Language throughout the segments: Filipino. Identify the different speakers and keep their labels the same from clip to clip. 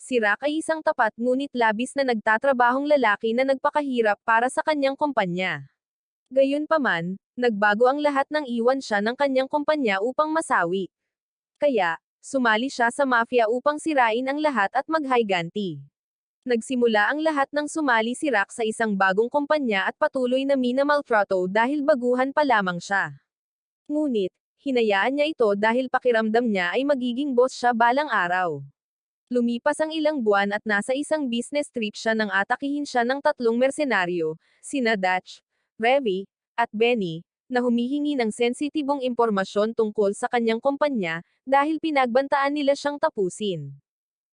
Speaker 1: Si Rock ay isang tapat ngunit labis na nagtatrabahong lalaki na nagpakahirap para sa kanyang kumpanya. Gayunpaman, nagbago ang lahat nang iwan siya ng kanyang kumpanya upang masawi. Kaya, sumali siya sa mafia upang sirain ang lahat at maghayganti. Nagsimula ang lahat nang sumali si Rock sa isang bagong kumpanya at patuloy na minamaltrato dahil baguhan pa lamang siya. Ngunit, hinayaan niya ito dahil pakiramdam niya ay magiging boss siya balang araw. Lumipas ang ilang buwan at nasa isang business trip siya nang atakihin siya ng tatlong mersenaryo, sina Dutch, Revy, at Benny, na humihingi ng sensitibong impormasyon tungkol sa kanyang kumpanya, dahil pinagbantaan nila siyang tapusin.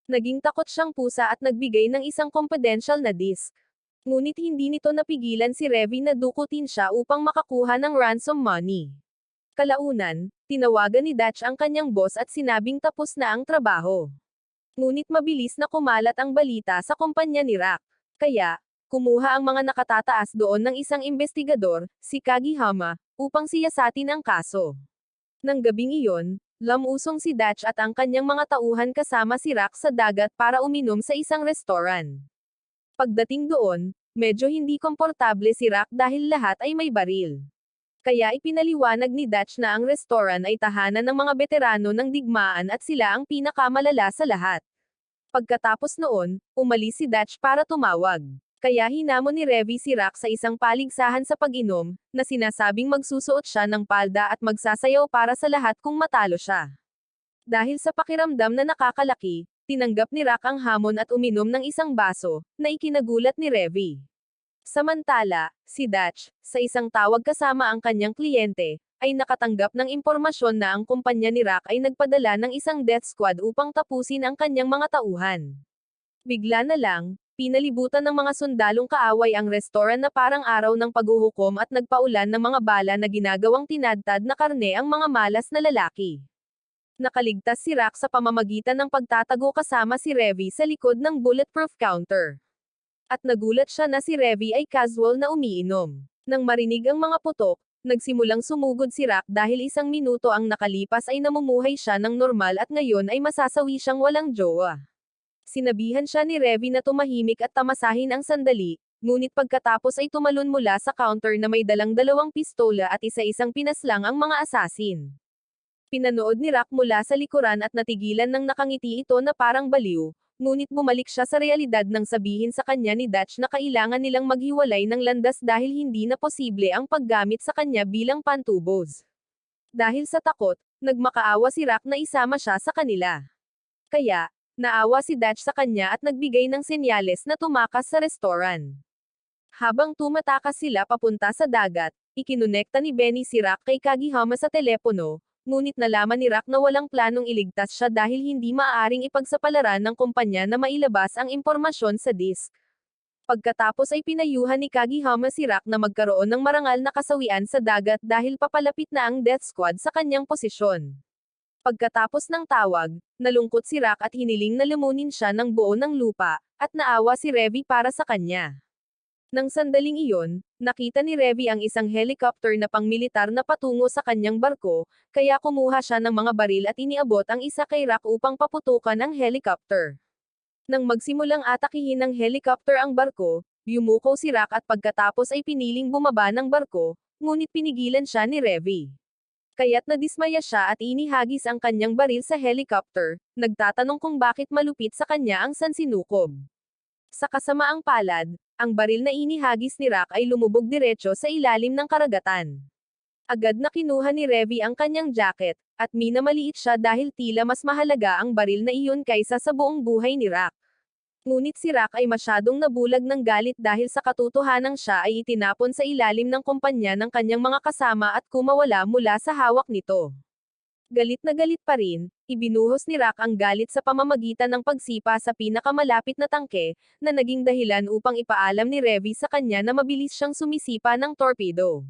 Speaker 1: Naging takot siyang pusa at nagbigay ng isang confidential na disk. Ngunit hindi nito napigilan si Revy na dukutin siya upang makakuha ng ransom money. Kalaunan, tinawagan ni Dutch ang kanyang boss at sinabing tapos na ang trabaho. Ngunit mabilis na kumalat ang balita sa kumpanya ni Rock. Kaya, kumuha ang mga nakatataas doon ng isang investigador, si Kagihama, upang siyasatin ang kaso. Nang gabing iyon, lumusong si Dutch at ang kanyang mga tauhan kasama si Rock sa dagat para uminom sa isang restoran. Pagdating doon, medyo hindi komportable si Rock dahil lahat ay may baril. Kaya ipinaliwanag ni Dutch na ang restoran ay tahanan ng mga veterano ng digmaan at sila ang pinakamalala sa lahat. Pagkatapos noon, umalis si Dutch para tumawag. Kaya hinamon ni Revy si Rock sa isang paligsahan sa pag-inom, na sinasabing magsusuot siya ng palda at magsasayaw para sa lahat kung matalo siya. Dahil sa pakiramdam na nakakalaki, tinanggap ni Rock ang hamon at uminom ng isang baso, na ikinagulat ni Revy. Samantala, si Dutch, sa isang tawag kasama ang kanyang kliyente, ay nakatanggap ng impormasyon na ang kumpanya ni Rock ay nagpadala ng isang death squad upang tapusin ang kanyang mga tauhan. Bigla na lang, pinalibutan ng mga sundalong kaaway ang restoran na parang araw ng paghuhukom at nagpaulan ng mga bala na ginagawang tinadtad na karne ang mga malas na lalaki. Nakaligtas si Rock sa pamamagitan ng pagtatago kasama si Revy sa likod ng bulletproof counter. At nagulat siya na si Revy ay casual na umiinom. Nang marinig ang mga putok, nagsimulang sumugod si Rock dahil isang minuto ang nakalipas ay namumuhay siya ng normal at ngayon ay masasawi siyang walang jowa. Sinabihan siya ni Revy na tumahimik at tamasahin ang sandali, ngunit pagkatapos ay tumalon mula sa counter na may dalang dalawang pistola at isa-isang pinaslang ang mga asasin. Pinanood ni Rock mula sa likuran at natigilan ng nakangiti ito na parang baliw. Ngunit bumalik siya sa realidad nang sabihin sa kanya ni Dutch na kailangan nilang maghiwalay ng landas dahil hindi na posible ang paggamit sa kanya bilang pantubos. Dahil sa takot, nagmakaawa si Rock na isama siya sa kanila. Kaya, naawa si Dutch sa kanya at nagbigay ng senyales na tumakas sa restoran. Habang tumatakas sila papunta sa dagat, ikinonekta ni Benny si Rock kay Kagihama sa telepono, ngunit nalaman ni Rock na walang planong iligtas siya dahil hindi maaaring ipagsapalaran ng kumpanya na mailabas ang impormasyon sa disk. Pagkatapos ay pinayuhan ni Kagihama si Rock na magkaroon ng marangal na kasawian sa dagat dahil papalapit na ang death squad sa kanyang posisyon. Pagkatapos ng tawag, nalungkot si Rock at hiniling na lumunin siya ng buo ng lupa, at naawa si Revy para sa kanya. Nang sandaling iyon, nakita ni Revy ang isang helicopter na pangmilitar na patungo sa kanyang barko, kaya kumuha siya ng mga baril at iniabot ang isa kay Rock upang paputukan ang helicopter. Nang magsimulang atakihin ng helicopter ang barko, yumuko si Rock at pagkatapos ay piniling bumaba ng barko, ngunit pinigilan siya ni Revy. Kaya't nadismaya siya at inihagis ang kanyang baril sa helicopter, nagtatanong kung bakit malupit sa kanya ang sansinukob. Sa kasamaang palad, ang baril na inihagis ni Rock ay lumubog diretso sa ilalim ng karagatan. Agad na kinuha ni Revy ang kanyang jacket, at minamaliit siya dahil tila mas mahalaga ang baril na iyon kaysa sa buong buhay ni Rock. Ngunit si Rock ay masyadong nabulag ng galit dahil sa katotohanang siya ay itinapon sa ilalim ng kumpanya ng kanyang mga kasama at kumawala mula sa hawak nito. Galit na galit pa rin, ibinuhos ni Rock ang galit sa pamamagitan ng pagsipa sa pinakamalapit na tangke, na naging dahilan upang ipaalam ni Revy sa kanya na mabilis siyang sumisipa ng torpedo.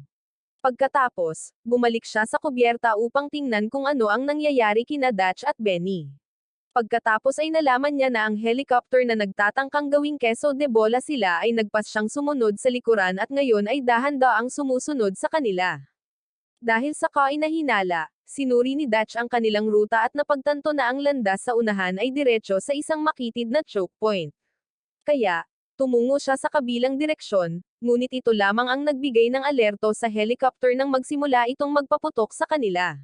Speaker 1: Pagkatapos, bumalik siya sa kubyerta upang tingnan kung ano ang nangyayari kina Dutch at Benny. Pagkatapos ay nalaman niya na ang helicopter na nagtatangkang gawing queso de bola sila ay nagpas siyang sumunod sa likuran at ngayon ay dahan-daang sumusunod sa kanila. Dahil sa kainahinala, sinuri ni Dutch ang kanilang ruta at napagtanto na ang landas sa unahan ay diretso sa isang makitid na choke point. Kaya, tumungo siya sa kabilang direksyon, ngunit ito lamang ang nagbigay ng alerto sa helicopter nang magsimula itong magpaputok sa kanila.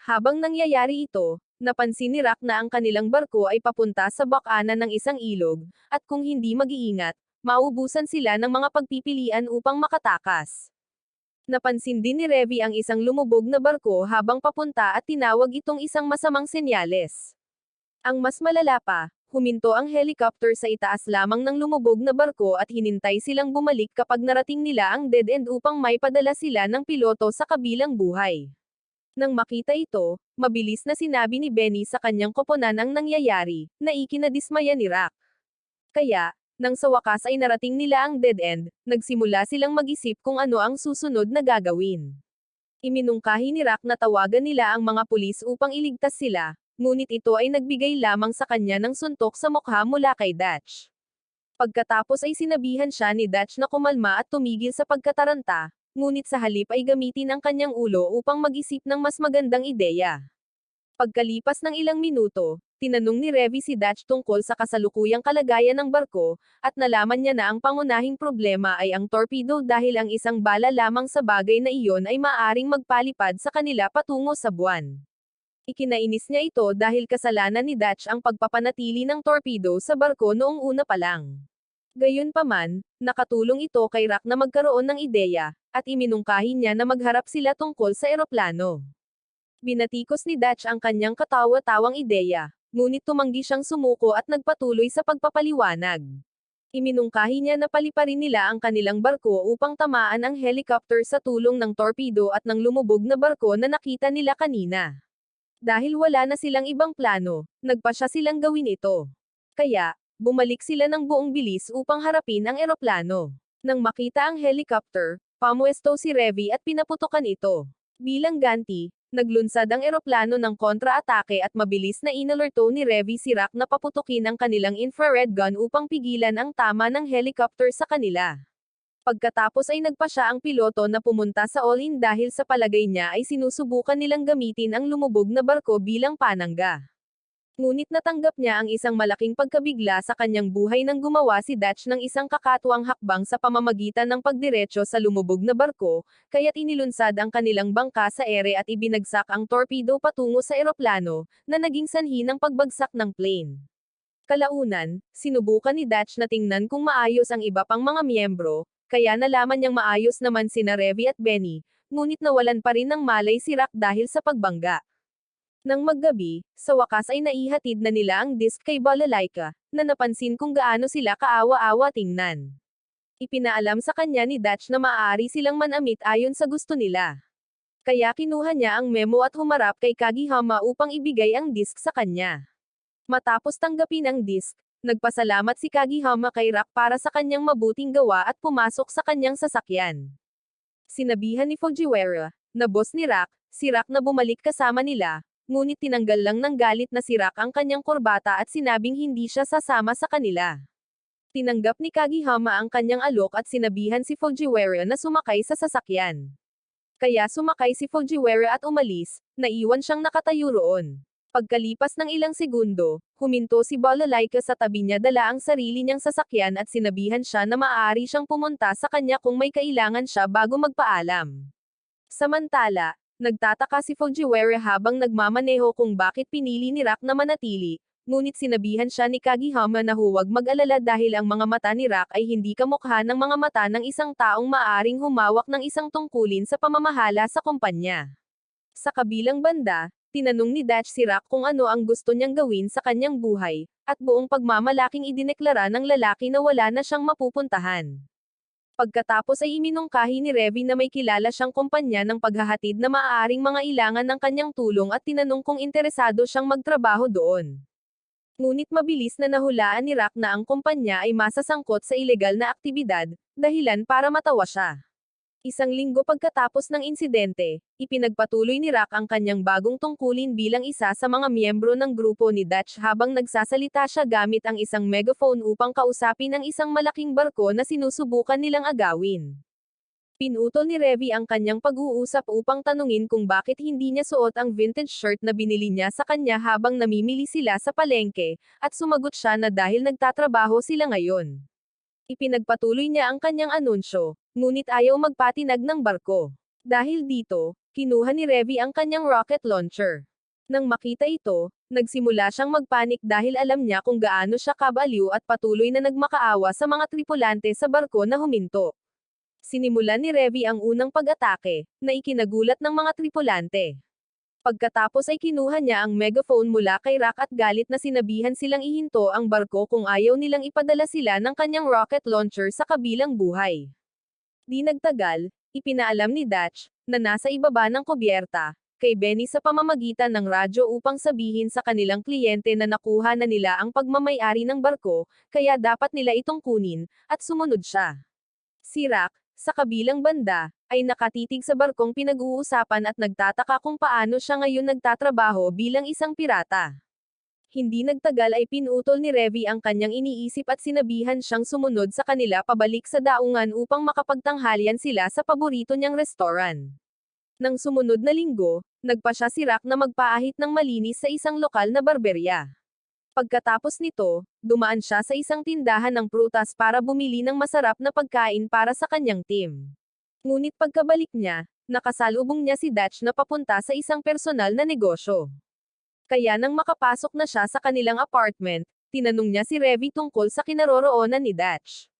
Speaker 1: Habang nangyayari ito, napansin ni Rock na ang kanilang barko ay papunta sa bakanan ng isang ilog, at kung hindi mag-iingat, maubusan sila ng mga pagpipilian upang makatakas. Napansin din ni Revy ang isang lumubog na barko habang papunta at tinawag itong isang masamang senyales. Ang mas malala pa, huminto ang helicopter sa itaas lamang ng lumubog na barko at hinintay silang bumalik kapag narating nila ang dead end upang maipadala sila ng piloto sa kabilang buhay. Nang makita ito, mabilis na sinabi ni Benny sa kanyang koponan ang nangyayari, na ikinadismaya ni Rock. Kaya, nang sa wakas ay narating nila ang dead end, nagsimula silang mag-isip kung ano ang susunod na gagawin. Iminungkahi ni Rock na tawagan nila ang mga pulis upang iligtas sila, ngunit ito ay nagbigay lamang sa kanya ng suntok sa mukha mula kay Dutch. Pagkatapos ay sinabihan siya ni Dutch na kumalma at tumigil sa pagkataranta, ngunit sa halip ay gamitin ang kanyang ulo upang mag-isip ng mas magandang ideya. Pagkalipas ng ilang minuto, tinanong ni Revy si Dutch tungkol sa kasalukuyang kalagayan ng barko, at nalaman niya na ang pangunahing problema ay ang torpedo dahil ang isang bala lamang sa bagay na iyon ay maaring magpalipad sa kanila patungo sa buwan. Ikinainis niya ito dahil kasalanan ni Dutch ang pagpapanatili ng torpedo sa barko noong una pa lang. Gayunpaman, nakatulong ito kay Rock na magkaroon ng ideya, at iminungkahi niya na magharap sila tungkol sa eroplano. Binatikos ni Dutch ang kanyang katawa-tawang ideya, ngunit tumanggi siyang sumuko at nagpatuloy sa pagpapaliwanag. Iminungkahi niya na paliparin nila ang kanilang barko upang tamaan ang helicopter sa tulong ng torpedo at ng lumubog na barko na nakita nila kanina. Dahil wala na silang ibang plano, nagpasya silang gawin ito. Kaya, bumalik sila ng buong bilis upang harapin ang eroplano. Nang makita ang helicopter, pamwesto si Revy at pinaputukan ito. Bilang ganti, naglunsad ang eroplano ng kontra-atake at mabilis na inalerto ni Revy si Rock na paputukin ang kanilang infrared gun upang pigilan ang tama ng helicopter sa kanila. Pagkatapos ay nagpasya ang piloto na pumunta sa all-in dahil sa palagay niya ay sinusubukan nilang gamitin ang lumubog na barko bilang panangga. Ngunit natanggap niya ang isang malaking pagkabigla sa kanyang buhay nang gumawa si Dutch ng isang kakatuwang hakbang sa pamamagitan ng pagdiretso sa lumubog na barko, kaya't inilunsad ang kanilang bangka sa ere at ibinagsak ang torpedo patungo sa eroplano, na naging sanhi ng pagbagsak ng plane. Kalaunan, sinubukan ni Dutch na tingnan kung maayos ang iba pang mga miyembro, kaya nalaman niyang maayos naman sina Revy at Benny, ngunit nawalan pa rin ng malay si Rock dahil sa pagbangga. Nang maggabi, sa wakas ay naihatid na nila ang disk kay Balalaika, na napansin kung gaano sila kaawa-awa tingnan. Ipinaalam sa kanya ni Dutch na maaari silang manamit ayon sa gusto nila. Kaya kinuha niya ang memo at humarap kay Kagihama upang ibigay ang disk sa kanya. Matapos tanggapin ang disk, nagpasalamat si Kagihama kay Rock para sa kanyang mabuting gawa at pumasok sa kanyang sasakyan. Sinabihan ni Fujiwara, na boss ni Rock, si Rock na bumalik kasama nila, ngunit tinanggal lang ng galit na si Rock ang kanyang korbata at sinabing hindi siya sasama sa kanila. Tinanggap ni Kagihama ang kanyang alok at sinabihan si Fujiwara na sumakay sa sasakyan. Kaya sumakay si Fujiwara at umalis, naiwan siyang nakatayo roon. Pagkalipas ng ilang segundo, huminto si Balalaika sa tabi niya dala ang sarili niyang sasakyan at sinabihan siya na maaari siyang pumunta sa kanya kung may kailangan siya bago magpaalam. Samantala, nagtataka si Fujiwara habang nagmamaneho kung bakit pinili ni Rock na manatili, ngunit sinabihan siya ni Kagihama na huwag mag-alala dahil ang mga mata ni Rock ay hindi kamukha ng mga mata ng isang taong maaring humawak ng isang tungkulin sa pamamahala sa kumpanya. Sa kabilang banda, tinanong ni Dutch si Rock kung ano ang gusto niyang gawin sa kanyang buhay, at buong pagmamalaking idineklara ng lalaki na wala na siyang mapupuntahan. Pagkatapos ay iminungkahi ni Revy na may kilala siyang kumpanya ng paghahatid na maaaring mga ilangan ng kanyang tulong at tinanong kung interesado siyang magtrabaho doon. Ngunit mabilis na nahulaan ni Rock na ang kumpanya ay masasangkot sa ilegal na aktibidad, dahilan para matawa siya. Isang linggo pagkatapos ng insidente, ipinagpatuloy ni Rock ang kanyang bagong tungkulin bilang isa sa mga miyembro ng grupo ni Dutch habang nagsasalita siya gamit ang isang megaphone upang kausapin ang isang malaking barko na sinusubukan nilang agawin. Pinutol ni Revie ang kanyang pag-uusap upang tanungin kung bakit hindi niya suot ang vintage shirt na binili niya sa kanya habang namimili sila sa palengke, at sumagot siya na dahil nagtatrabaho sila ngayon. Ipinagpatuloy niya ang kanyang anunsyo, ngunit ayaw magpatinag ng barko. Dahil dito, kinuha ni Revie ang kanyang rocket launcher. Nang makita ito, nagsimula siyang magpanik dahil alam niya kung gaano siya kabaliw at patuloy na nagmakaawa sa mga tripulante sa barko na huminto. Sinimulan ni Revie ang unang pag-atake, na ikinagulat ng mga tripulante. Pagkatapos ay kinuha niya ang megaphone mula kay Rock at galit na sinabihan silang ihinto ang barko kung ayaw nilang ipadala sila ng kanyang rocket launcher sa kabilang buhay. Di nagtagal, ipinaalam ni Dutch, na nasa ibaba ng kubyerta, kay Benny sa pamamagitan ng radyo upang sabihin sa kanilang kliyente na nakuha na nila ang pagmamay-ari ng barko, kaya dapat nila itong kunin, at sumunod siya. Si Rock, sa kabilang banda, ay nakatitig sa barkong pinag-uusapan at nagtataka kung paano siya ngayon nagtatrabaho bilang isang pirata. Hindi nagtagal ay pinutol ni Revie ang kanyang iniisip at sinabihan siyang sumunod sa kanila pabalik sa daungan upang makapagtanghalian sila sa paborito niyang restoran. Nang sumunod na linggo, nagpa siya si Rock na magpaahit ng malinis sa isang lokal na barberya. Pagkatapos nito, dumaan siya sa isang tindahan ng prutas para bumili ng masarap na pagkain para sa kanyang team. Ngunit pagkabalik niya, nakasalubong niya si Dutch na papunta sa isang personal na negosyo. Kaya nang makapasok na siya sa kanilang apartment, tinanong niya si Revie tungkol sa kinaroroonan ni Dutch.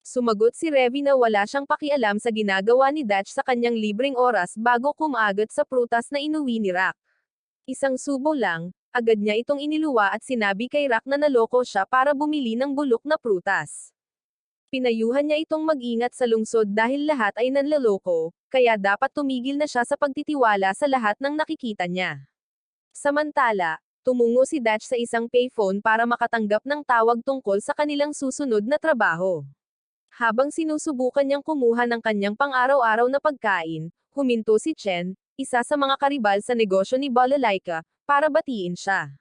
Speaker 1: Sumagot si Revie na wala siyang pakialam sa ginagawa ni Dutch sa kanyang libreng oras bago kumagat sa prutas na inuwi ni Rock. Isang subo lang, agad niya itong iniluwa at sinabi kay Rock na naloko siya para bumili ng bulok na prutas. Pinayuhan niya itong mag-ingat sa lungsod dahil lahat ay nanloloko, kaya dapat tumigil na siya sa pagtitiwala sa lahat ng nakikita niya. Samantala, tumungo si Dutch sa isang payphone para makatanggap ng tawag tungkol sa kanilang susunod na trabaho. Habang sinusubukan niyang kumuha ng kanyang pang-araw-araw na pagkain, huminto si Chen, isa sa mga karibal sa negosyo ni Balalaika, para batiin siya.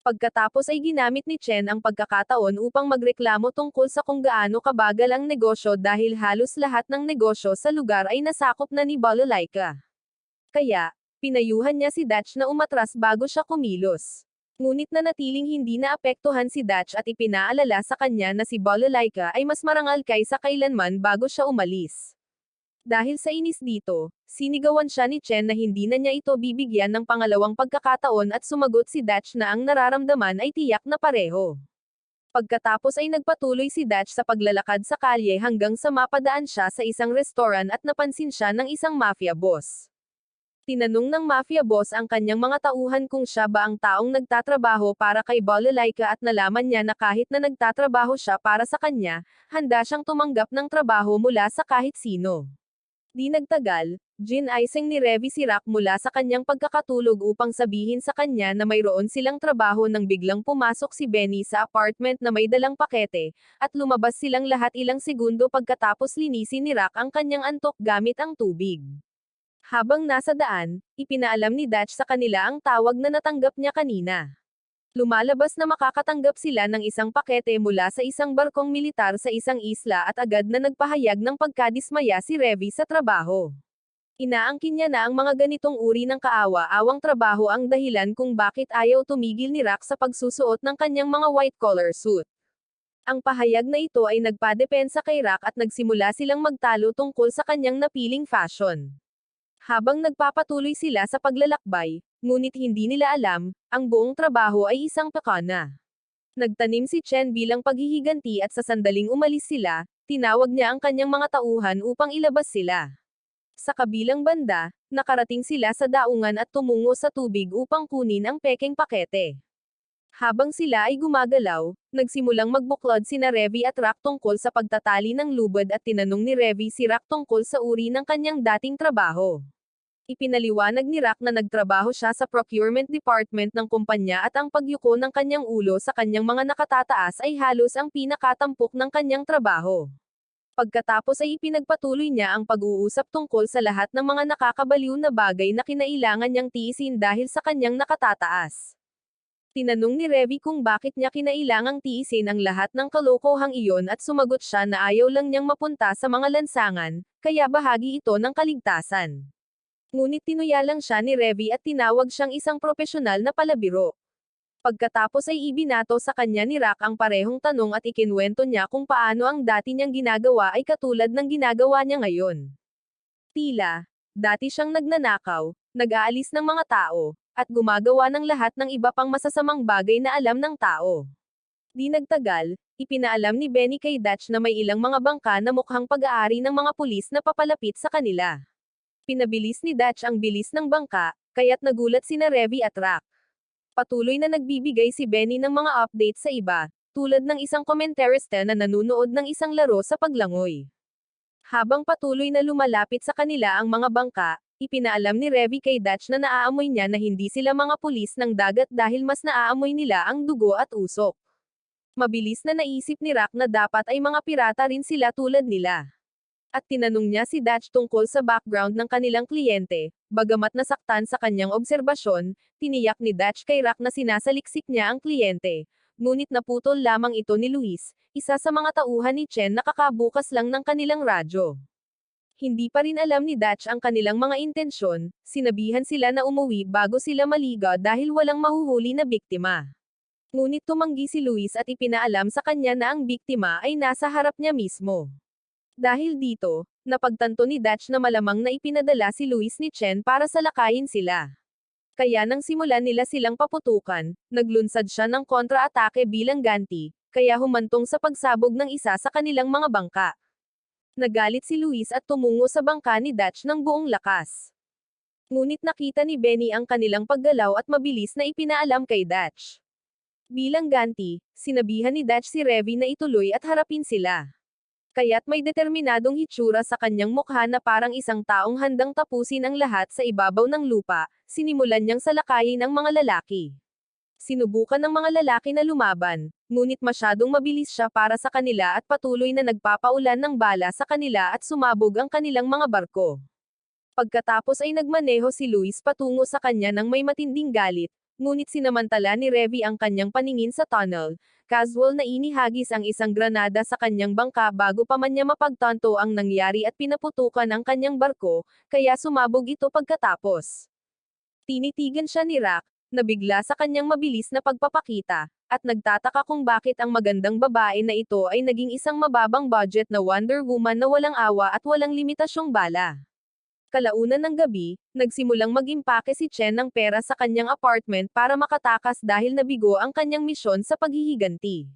Speaker 1: Pagkatapos ay ginamit ni Chen ang pagkakataon upang magreklamo tungkol sa kung gaano kabagal ang negosyo dahil halos lahat ng negosyo sa lugar ay nasakop na ni Balalaika. Kaya, pinayuhan niya si Dutch na umatras bago siya kumilos. Ngunit nanatiling hindi naapektuhan si Dutch at ipinaalala sa kanya na si Balalaika ay mas marangal kaysa kailanman bago siya umalis. Dahil sa inis dito, sinigawan siya ni Chen na hindi na niya ito bibigyan ng pangalawang pagkakataon at sumagot si Dutch na ang nararamdaman ay tiyak na pareho. Pagkatapos ay nagpatuloy si Dutch sa paglalakad sa kalye hanggang sa mapadaan siya sa isang restoran at napansin siya ng isang mafia boss. Tinanong ng mafia boss ang kanyang mga tauhan kung siya ba ang taong nagtatrabaho para kay Balalaika at nalaman niya na kahit na nagtatrabaho siya para sa kanya, handa siyang tumanggap ng trabaho mula sa kahit sino. Di nagtagal, ginaising ni Revie si Rock mula sa kanyang pagkakatulog upang sabihin sa kanya na mayroon silang trabaho nang biglang pumasok si Benny sa apartment na may dalang pakete, at lumabas silang lahat ilang segundo pagkatapos linisin ni Rock ang kanyang antok gamit ang tubig. Habang nasa daan, ipinaalam ni Dutch sa kanila ang tawag na natanggap niya kanina. Lumalabas na makakatanggap sila ng isang pakete mula sa isang barkong militar sa isang isla at agad na nagpahayag ng pagkadismaya si Revie sa trabaho. Inaangkin niya na ang mga ganitong uri ng kaawa-awang trabaho ang dahilan kung bakit ayaw tumigil ni Rock sa pagsusuot ng kanyang mga white-collar suit. Ang pahayag na ito ay nagpadepensa kay Rock at nagsimula silang magtalo tungkol sa kanyang napiling fashion. Habang nagpapatuloy sila sa paglalakbay, ngunit hindi nila alam, ang buong trabaho ay isang pakana. Nagtanim si Chen bilang paghihiganti at sa sandaling umalis sila, tinawag niya ang kanyang mga tauhan upang ilabas sila. Sa kabilang banda, nakarating sila sa daungan at tumungo sa tubig upang kunin ang pekeng pakete. Habang sila ay gumagalaw, nagsimulang magbuklod sina Revie at Rock tungkol sa pagtatali ng lubad at tinanong ni Revie si Rock tungkol sa uri ng kanyang dating trabaho. Ipinaliwanag ni Rock na nagtrabaho siya sa procurement department ng kumpanya at ang pagyuko ng kanyang ulo sa kanyang mga nakatataas ay halos ang pinakatampok ng kanyang trabaho. Pagkatapos ay ipinagpatuloy niya ang pag-uusap tungkol sa lahat ng mga nakakabaliw na bagay na kinailangan niyang tiisin dahil sa kanyang nakatataas. Tinanong ni Revy kung bakit niya kinailangang tiisin ang lahat ng kalokohang iyon at sumagot siya na ayaw lang niyang mapunta sa mga lansangan, kaya bahagi ito ng kaligtasan. Ngunit tinuya lang siya ni Revy at tinawag siyang isang propesyonal na palabiro. Pagkatapos ay ibinato sa kanya ni Rock ang parehong tanong at ikinwento niya kung paano ang dati niyang ginagawa ay katulad ng ginagawa niya ngayon. Tila, dati siyang nagnanakaw, nag-aalis ng mga tao, at gumagawa ng lahat ng iba pang masasamang bagay na alam ng tao. Di nagtagal, ipinaalam ni Benny kay Dutch na may ilang mga bangka na mukhang pag-aari ng mga pulis na papalapit sa kanila. Pinabilis ni Dutch ang bilis ng bangka, kaya't nagulat sina Revy at Rock. Patuloy na nagbibigay si Benny ng mga update sa iba, tulad ng isang komentarista na nanunood ng isang laro sa paglangoy. Habang patuloy na lumalapit sa kanila ang mga bangka, ipinaalam ni Revy kay Dutch na naaamoy niya na hindi sila mga pulis ng dagat dahil mas naaamoy nila ang dugo at usok. Mabilis na naisip ni Rock na dapat ay mga pirata rin sila tulad nila. At tinanong niya si Dutch tungkol sa background ng kanilang kliyente, bagamat nasaktan sa kanyang obserbasyon, tiniyak ni Dutch kay Rock na sinasaliksik niya ang kliyente. Ngunit naputol lamang ito ni Luis, isa sa mga tauhan ni Chen na kakabukas lang ng kanilang radyo. Hindi pa rin alam ni Dutch ang kanilang mga intensyon, sinabihan sila na umuwi bago sila maligo dahil walang mahuhuli na biktima. Ngunit tumanggi si Luis at ipinaalam sa kanya na ang biktima ay nasa harap niya mismo. Dahil dito, napagtanto ni Dutch na malamang na ipinadala si Luis ni Chen para salakayin sila. Kaya nang simulan nila silang paputukan, naglunsad siya ng kontra-atake bilang ganti, kaya humantong sa pagsabog ng isa sa kanilang mga bangka. Nagalit si Luis at tumungo sa bangka ni Dutch ng buong lakas. Ngunit nakita ni Benny ang kanilang paggalaw at mabilis na ipinaalam kay Dutch. Bilang ganti, sinabihan ni Dutch si Revy na ituloy at harapin sila. Kaya't may determinadong hitsura sa kanyang mukha na parang isang taong handang tapusin ang lahat sa ibabaw ng lupa, sinimulan niyang salakayin ang mga lalaki. Sinubukan ng mga lalaki na lumaban, ngunit masyadong mabilis siya para sa kanila at patuloy na nagpapaulan ng bala sa kanila at sumabog ang kanilang mga barko. Pagkatapos ay nagmaneho si Luis patungo sa kanya ng may matinding galit, ngunit sinamantala ni Revy ang kanyang paningin sa tunnel. Casual na inihagis ang isang granada sa kanyang bangka bago pa man niya mapagtanto ang nangyari at pinaputukan ang kanyang barko, kaya sumabog ito pagkatapos. Tinitigan siya ni Rock, nabigla sa kanyang mabilis na pagpapakita, at nagtataka kung bakit ang magandang babae na ito ay naging isang mababang budget na Wonder Woman na walang awa at walang limitasyong bala. Kalaunan ng gabi, nagsimulang mag-impake si Chen ng pera sa kanyang apartment para makatakas dahil nabigo ang kanyang misyon sa paghihiganti.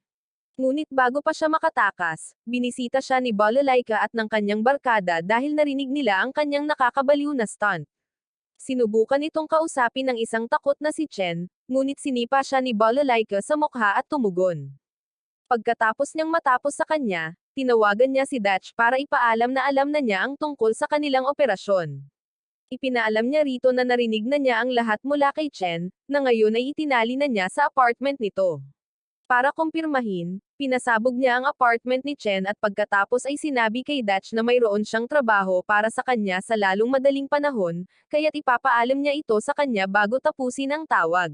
Speaker 1: Ngunit bago pa siya makatakas, binisita siya ni Balalaika at ng kanyang barkada dahil narinig nila ang kanyang nakakabaliw na stunt. Sinubukan itong kausapin ng isang takot na si Chen, ngunit sinipa siya ni Balalaika sa mukha at tumugon. Pagkatapos niyang matapos sa kanya, tinawagan niya si Dutch para ipaalam na alam na niya ang tungkol sa kanilang operasyon. Ipinaalam niya rito na narinig na niya ang lahat mula kay Chen, na ngayon ay itinali na niya sa apartment nito. Para kumpirmahin, pinasabog niya ang apartment ni Chen at pagkatapos ay sinabi kay Dutch na mayroon siyang trabaho para sa kanya sa lalong madaling panahon, kaya't ipapaalam niya ito sa kanya bago tapusin ang tawag.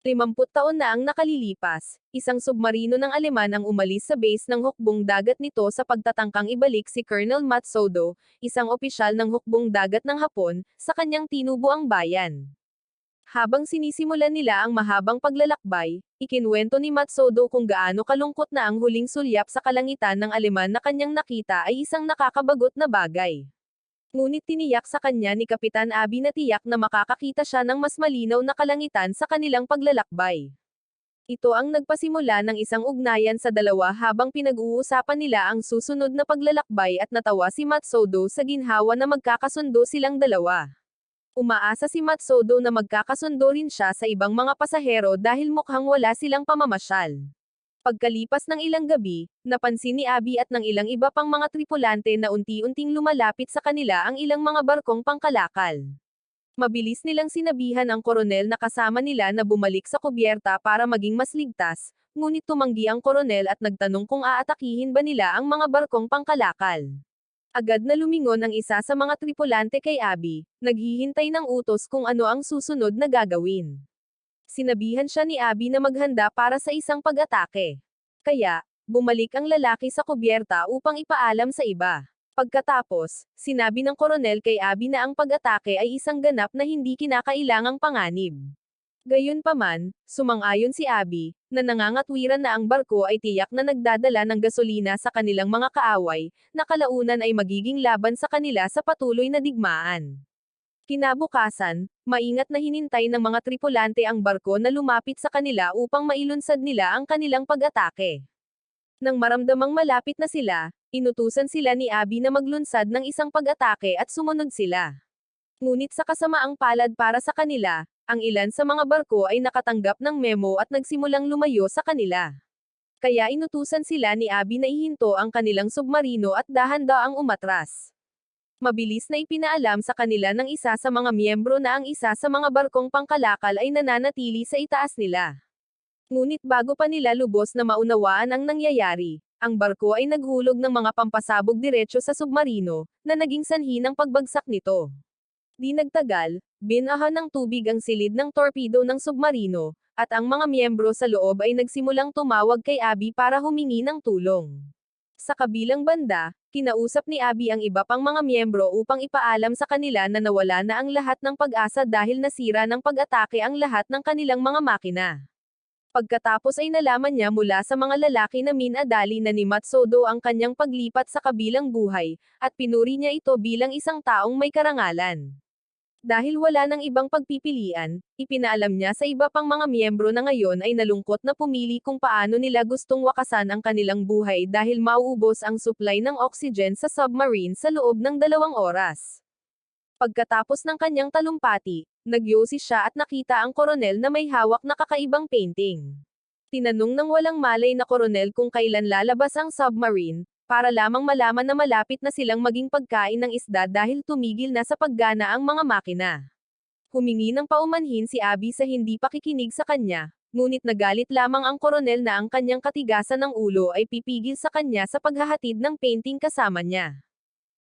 Speaker 1: 50 taon na ang nakalilipas, isang submarino ng Aleman ang umalis sa base ng hukbong dagat nito sa pagtatangkang ibalik si Colonel Matsudo, isang opisyal ng hukbong dagat ng Hapon, sa kanyang tinubuang bayan. Habang sinisimulan nila ang mahabang paglalakbay, ikinwento ni Matsudo kung gaano kalungkot na ang huling sulyap sa kalangitan ng Aleman na kanyang nakita ay isang nakakabagot na bagay. Ngunit tiniyak sa kanya ni Kapitan Abi na tiyak na makakakita siya ng mas malinaw na kalangitan sa kanilang paglalakbay. Ito ang nagpasimula ng isang ugnayan sa dalawa habang pinag-uusapan nila ang susunod na paglalakbay at natawa si Matsudo sa ginhawa na magkakasundo silang dalawa. Umaasa si Matsudo na magkakasundo rin siya sa ibang mga pasahero dahil mukhang wala silang pamamasyal. Pagkalipas ng ilang gabi, napansin ni Abi at ng ilang iba pang mga tripulante na unti-unting lumalapit sa kanila ang ilang mga barkong pangkalakal. Mabilis nilang sinabihan ang koronel na kasama nila na bumalik sa kubyerta para maging mas ligtas, ngunit tumanggi ang koronel at nagtanong kung aatakihin ba nila ang mga barkong pangkalakal. Agad na lumingon ang isa sa mga tripulante kay Abi, naghihintay ng utos kung ano ang susunod na gagawin. Sinabihan siya ni Abby na maghanda para sa isang pag-atake. Kaya, bumalik ang lalaki sa kubyerta upang ipaalam sa iba. Pagkatapos, sinabi ng koronel kay Abby na ang pag-atake ay isang ganap na hindi kinakailangang panganib. Gayunpaman, sumang-ayon si Abby, na nangangatwiran na ang barko ay tiyak na nagdadala ng gasolina sa kanilang mga kaaway, na kalaunan ay magiging laban sa kanila sa patuloy na digmaan. Kinabukasan, maingat na hinintay ng mga tripulante ang barko na lumapit sa kanila upang mailunsad nila ang kanilang pag-atake. Nang maramdamang malapit na sila, inutusan sila ni Abby na maglunsad ng isang pag-atake at sumunod sila. Ngunit sa kasamaang palad para sa kanila, ang ilan sa mga barko ay nakatanggap ng memo at nagsimulang lumayo sa kanila. Kaya inutusan sila ni Abby na ihinto ang kanilang submarino at dahan-daang umatras. Mabilis na ipinaalam sa kanila ng isa sa mga miyembro na ang isa sa mga barkong pangkalakal ay nananatili sa itaas nila. Ngunit bago pa nila lubos na maunawaan ang nangyayari, ang barko ay naghulog ng mga pampasabog diretso sa submarino, na naging sanhi ng pagbagsak nito. Di nagtagal, binaha ng tubig ang silid ng torpedo ng submarino, at ang mga miyembro sa loob ay nagsimulang tumawag kay Abby para humingi ng tulong. Sa kabilang banda, kinausap ni Abby ang iba pang mga miyembro upang ipaalam sa kanila na nawala na ang lahat ng pag-asa dahil nasira ng pag-atake ang lahat ng kanilang mga makina. Pagkatapos ay nalaman niya mula sa mga lalaki na minadali na ni Matsudo ang kanyang paglipat sa kabilang buhay, at pinuri niya ito bilang isang taong may karangalan. Dahil wala nang ibang pagpipilian, ipinaalam niya sa iba pang mga miyembro na ngayon ay nalungkot na pumili kung paano nila gustong wakasan ang kanilang buhay dahil mauubos ang supply ng oxygen sa submarine sa loob ng 2 oras. Pagkatapos ng kanyang talumpati, nagyosi siya at nakita ang koronel na may hawak na kakaibang painting. Tinanong ng walang malay na koronel kung kailan lalabas ang submarine, para lamang malaman na malapit na silang maging pagkain ng isda dahil tumigil na sa paggana ang mga makina. Humingi ng paumanhin si Abby sa hindi pakikinig sa kanya, ngunit nagalit lamang ang koronel na ang kanyang katigasan ng ulo ay pipigil sa kanya sa paghahatid ng painting kasama niya.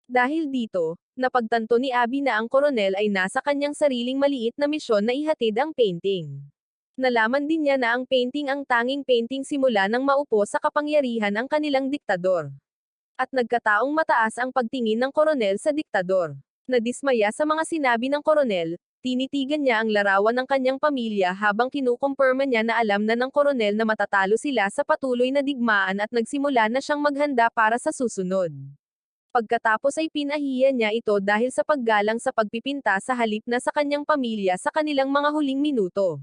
Speaker 1: Dahil dito, napagtanto ni Abby na ang koronel ay nasa kanyang sariling maliit na misyon na ihatid ang painting. Nalaman din niya na ang painting ang tanging painting simula nang maupo sa kapangyarihan ang kanilang diktador. At nagkataong mataas ang pagtingin ng koronel sa diktador. Nadismaya sa mga sinabi ng koronel, tinitigan niya ang larawan ng kanyang pamilya habang kinukumpirma niya na alam na ng koronel na matatalo sila sa patuloy na digmaan at nagsimula na siyang maghanda para sa susunod. Pagkatapos ay pinahiya niya ito dahil sa paggalang sa pagpipinta sa halip na sa kanyang pamilya sa kanilang mga huling minuto.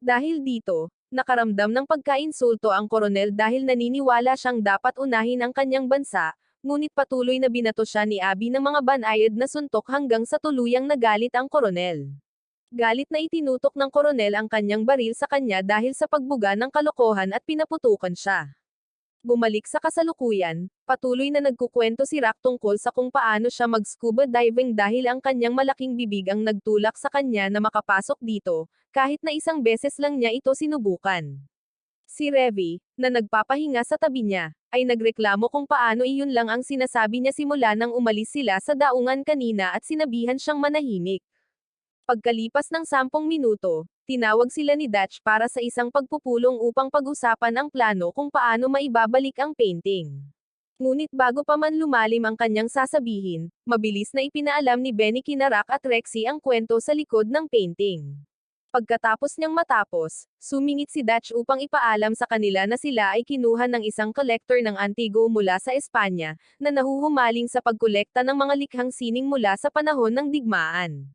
Speaker 1: Dahil dito, nakaramdam ng pagkainsulto ang koronel dahil naniniwala siyang dapat unahin ang kanyang bansa, ngunit patuloy na binato siya ni Abby ng mga banayad na suntok hanggang sa tuluyang nagalit ang koronel. Galit na itinutok ng koronel ang kanyang baril sa kanya dahil sa pagbuga ng kalokohan at pinaputukan siya. Bumalik sa kasalukuyan, patuloy na nagkukwento si Rock tungkol sa kung paano siya mag-scuba diving dahil ang kanyang malaking bibig ang nagtulak sa kanya na makapasok dito, kahit na isang beses lang niya ito sinubukan. Si Revy, na nagpapahinga sa tabi niya, ay nagreklamo kung paano iyon lang ang sinasabi niya simula nang umalis sila sa daungan kanina at sinabihan siyang manahimik. Pagkalipas ng 10 minuto, tinawag sila ni Dutch para sa isang pagpupulong upang pag-usapan ang plano kung paano maibabalik ang painting. Ngunit bago pa man lumalim ang kanyang sasabihin, mabilis na ipinaalam ni Benny kina Rock at Rexy ang kwento sa likod ng painting. Pagkatapos niyang matapos, sumingit si Dutch upang ipaalam sa kanila na sila ay kinuha ng isang collector ng antigo mula sa Espanya, na nahuhumaling sa pagkolekta ng mga likhang sining mula sa panahon ng digmaan.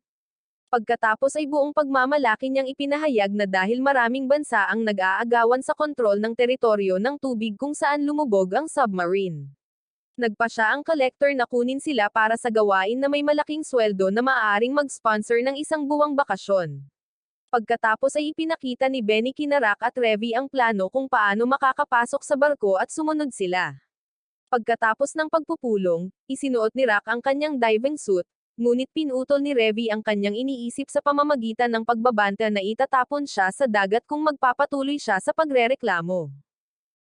Speaker 1: Pagkatapos ay buong pagmamalaki niyang ipinahayag na dahil maraming bansa ang nag-aagawan sa kontrol ng teritoryo ng tubig kung saan lumubog ang submarine. Nagpa siya ang collector na kunin sila para sa gawain na may malaking sweldo na maaaring mag-sponsor ng isang buwang bakasyon. Pagkatapos ay ipinakita ni Benny kina Rock at Revy ang plano kung paano makakapasok sa barko at sumunod sila. Pagkatapos ng pagpupulong, isinuot ni Rock ang kanyang diving suit, ngunit pinutol ni Revy ang kanyang iniisip sa pamamagitan ng pagbabanta na itatapon siya sa dagat kung magpapatuloy siya sa pagrereklamo.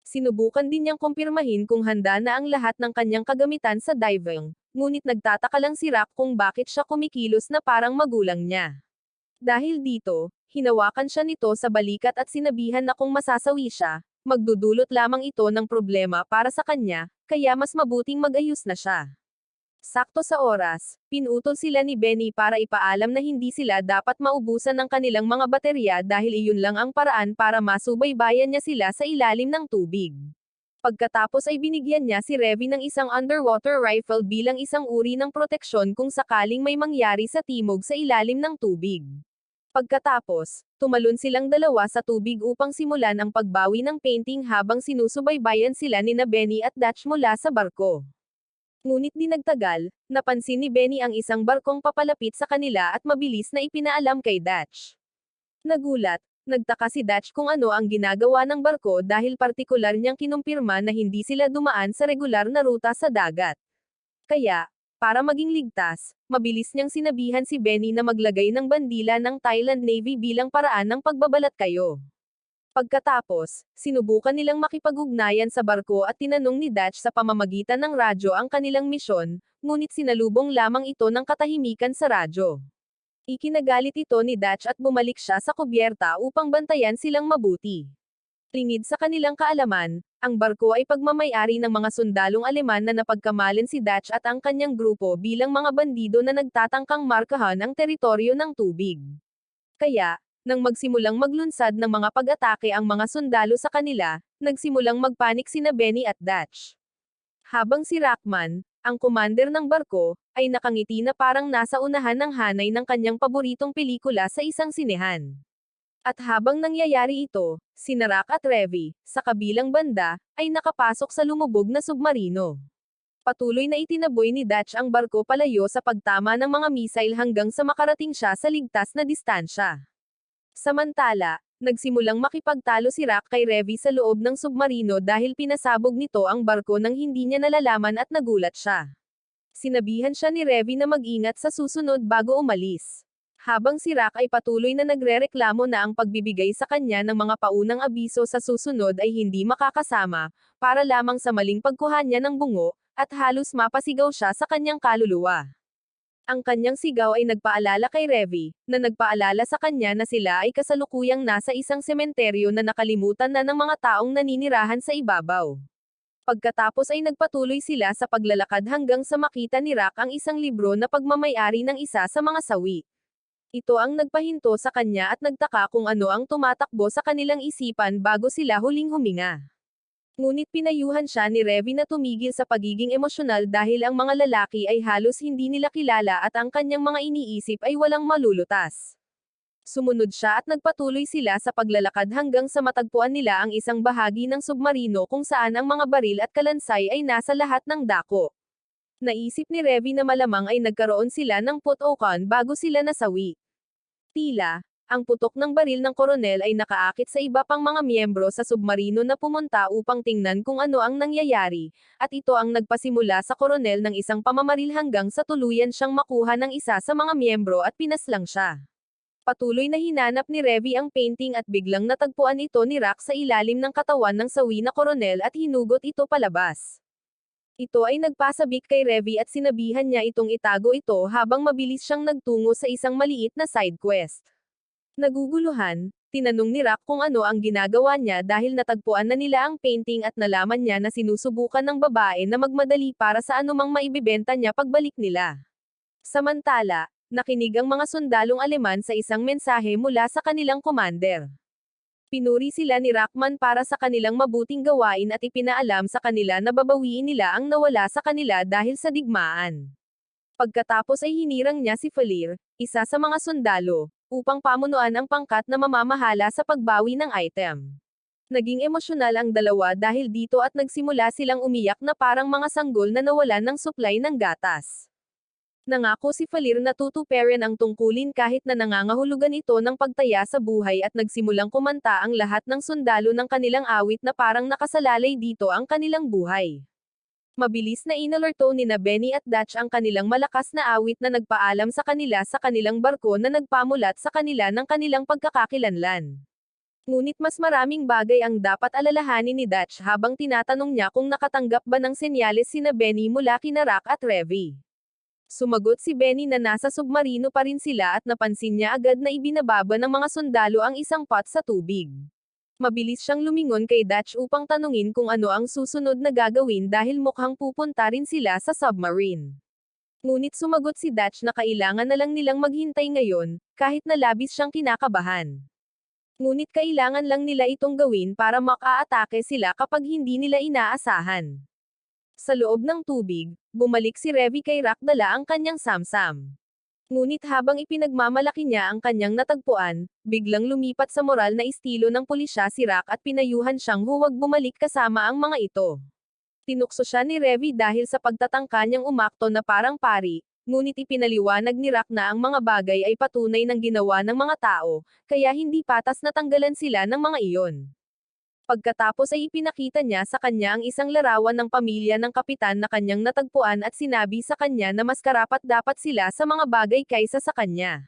Speaker 1: Sinubukan din niyang kumpirmahin kung handa na ang lahat ng kanyang kagamitan sa diving, ngunit nagtataka lang si Rock kung bakit siya kumikilos na parang magulang niya. Dahil dito, hinawakan siya nito sa balikat at sinabihan na kung masasawi siya, magdudulot lamang ito ng problema para sa kanya, kaya mas mabuting mag-ayos na siya. Sakto sa oras, pinutol sila ni Benny para ipaalam na hindi sila dapat maubusan ng kanilang mga baterya dahil iyon lang ang paraan para masubaybayan niya sila sa ilalim ng tubig. Pagkatapos ay binigyan niya si Revy ng isang underwater rifle bilang isang uri ng proteksyon kung sakaling may mangyari sa timog sa ilalim ng tubig. Pagkatapos, tumalon silang dalawa sa tubig upang simulan ang pagbawi ng painting habang sinusubaybayan sila ni na Benny at Dutch mula sa barko. Ngunit di nagtagal, napansin ni Benny ang isang barkong papalapit sa kanila at mabilis na ipinaalam kay Dutch. Nagulat, nagtaka si Dutch kung ano ang ginagawa ng barko dahil partikular niyang kinumpirma na hindi sila dumaan sa regular na ruta sa dagat. Kaya, para maging ligtas, mabilis niyang sinabihan si Benny na maglagay ng bandila ng Thailand Navy bilang paraan ng pagbabalat kayo. Pagkatapos, sinubukan nilang makipag-ugnayan sa barko at tinanong ni Dutch sa pamamagitan ng radyo ang kanilang misyon, ngunit sinalubong lamang ito ng katahimikan sa radyo. Ikinagalit ito ni Dutch at bumalik siya sa kubyerta upang bantayan silang mabuti. Lingid sa kanilang kaalaman, ang barko ay pagmamay-ari ng mga sundalong Aleman na napagkamalin si Dutch at ang kanyang grupo bilang mga bandido na nagtatangkang markahan ang teritoryo ng tubig. Kaya, nang magsimulang maglunsad ng mga pag-atake ang mga sundalo sa kanila, nagsimulang magpanik sina Benny at Dutch. Habang si Rockman, ang commander ng barko, ay nakangiti na parang nasa unahan ng hanay ng kanyang paboritong pelikula sa isang sinehan. At habang nangyayari ito, sina Rock at Revy, sa kabilang banda, ay nakapasok sa lumubog na submarino. Patuloy na itinaboy ni Dutch ang barko palayo sa pagtama ng mga misail hanggang sa makarating siya sa ligtas na distansya. Samantala, nagsimulang makipagtalo si Rock kay Revy sa loob ng submarino dahil pinasabog nito ang barko nang hindi niya nalalaman at nagulat siya. Sinabihan siya ni Revy na mag-ingat sa susunod bago umalis. Habang si Rock ay patuloy na nagrereklamo na ang pagbibigay sa kanya ng mga paunang abiso sa susunod ay hindi makakasama, para lamang sa maling pagkuha niya ng bungo, at halos mapasigaw siya sa kanyang kaluluwa. Ang kanyang sigaw ay nagpaalala kay Revy, na nagpaalala sa kanya na sila ay kasalukuyang nasa isang sementeryo na nakalimutan na ng mga taong naninirahan sa ibabaw. Pagkatapos ay nagpatuloy sila sa paglalakad hanggang sa makita ni Rock ang isang libro na pagmamay-ari ng isa sa mga sawi. Ito ang nagpahinto sa kanya at nagtaka kung ano ang tumatakbo sa kanilang isipan bago sila huling huminga. Ngunit pinayuhan siya ni Revy na tumigil sa pagiging emosyonal dahil ang mga lalaki ay halos hindi nila kilala at ang kanyang mga iniisip ay walang malulutas. Sumunod siya at nagpatuloy sila sa paglalakad hanggang sa matagpuan nila ang isang bahagi ng submarino kung saan ang mga baril at kalansay ay nasa lahat ng dako. Naisip ni Revy na malamang ay nagkaroon sila ng putukan bago sila nasawi. Tila, ang putok ng baril ng koronel ay nakaakit sa iba pang mga miyembro sa submarino na pumunta upang tingnan kung ano ang nangyayari, at ito ang nagpasimula sa koronel ng isang pamamaril hanggang sa tuluyan siyang makuha ng isa sa mga miyembro at pinaslang siya. Patuloy na hinanap ni Revy ang painting at biglang natagpuan ito ni Rock sa ilalim ng katawan ng sawi na koronel at hinugot ito palabas. Ito ay nagpasabik kay Revy at sinabihan niya itong itago ito habang mabilis siyang nagtungo sa isang maliit na side quest. Naguguluhan, tinanong ni Rock kung ano ang ginagawa niya dahil natagpuan na nila ang painting at nalaman niya na sinusubukan ng babae na magmadali para sa anumang maibibenta niya pagbalik nila. Samantala, nakinig ang mga sundalong Aleman sa isang mensahe mula sa kanilang commander. Pinuri sila ni Rockman para sa kanilang mabuting gawain at ipinaalam sa kanila na babawiin nila ang nawala sa kanila dahil sa digmaan. Pagkatapos ay hinirang niya si Falir, isa sa mga sundalo, upang pamunuan ang pangkat na mamamahala sa pagbawi ng item. Naging emosyonal ang dalawa dahil dito at nagsimula silang umiyak na parang mga sanggol na nawalan ng supply ng gatas. Nangako si Falir na tutuparin ang tungkulin kahit na nangangahulugan ito ng pagtaya sa buhay at nagsimulang kumanta ang lahat ng sundalo ng kanilang awit na parang nakasalalay dito ang kanilang buhay. Mabilis na inalerto ni na Benny at Dutch ang kanilang malakas na awit na nagpaalam sa kanila sa kanilang barko na nagpamulat sa kanila ng kanilang pagkakakilanlan. Ngunit mas maraming bagay ang dapat alalahanin ni Dutch habang tinatanong niya kung nakatanggap ba ng senyales sina Benny mula kina Rock at Revy. Sumagot si Benny na nasa submarino pa rin sila at napansin niya agad na ibinababa ng mga sundalo ang isang pot sa tubig. Mabilis siyang lumingon kay Dutch upang tanungin kung ano ang susunod na gagawin dahil mukhang pupunta rin sila sa submarine. Ngunit sumagot si Dutch na kailangan na lang nilang maghintay ngayon, kahit na labis siyang kinakabahan. Ngunit kailangan lang nila itong gawin para makaatake sila kapag hindi nila inaasahan. Sa loob ng tubig, bumalik si Revy kay Rock dala ang kanyang samsam. Ngunit habang ipinagmamalaki niya ang kanyang natagpuan, biglang lumipat sa moral na estilo ng pulisya si Rock at pinayuhan siyang huwag bumalik kasama ang mga ito. Tinukso siya ni Revy dahil sa pagtatangka niyang umakto na parang pari, ngunit ipinaliwanag ni Rock na ang mga bagay ay patunay ng ginawa ng mga tao, kaya hindi patas na tanggalan sila ng mga iyon. Pagkatapos ay ipinakita niya sa kanya ang isang larawan ng pamilya ng kapitan na kanyang natagpuan at sinabi sa kanya na mas karapat-dapat sila sa mga bagay kaysa sa kanya.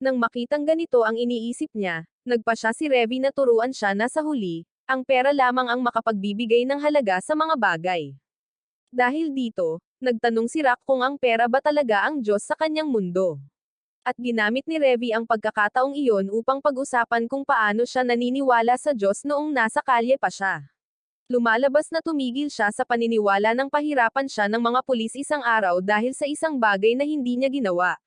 Speaker 1: Nang makitang ganito ang iniisip niya, nagpa siya si Revy na turuan siya na sa huli, ang pera lamang ang makapagbibigay ng halaga sa mga bagay. Dahil dito, nagtanong si Rock kung ang pera ba talaga ang Diyos sa kanyang mundo. At ginamit ni Revy ang pagkakataong iyon upang pag-usapan kung paano siya naniniwala sa Diyos noong nasa kalye pa siya. Lumalabas na tumigil siya sa paniniwala nang pahirapan siya ng mga pulis isang araw dahil sa isang bagay na hindi niya ginawa.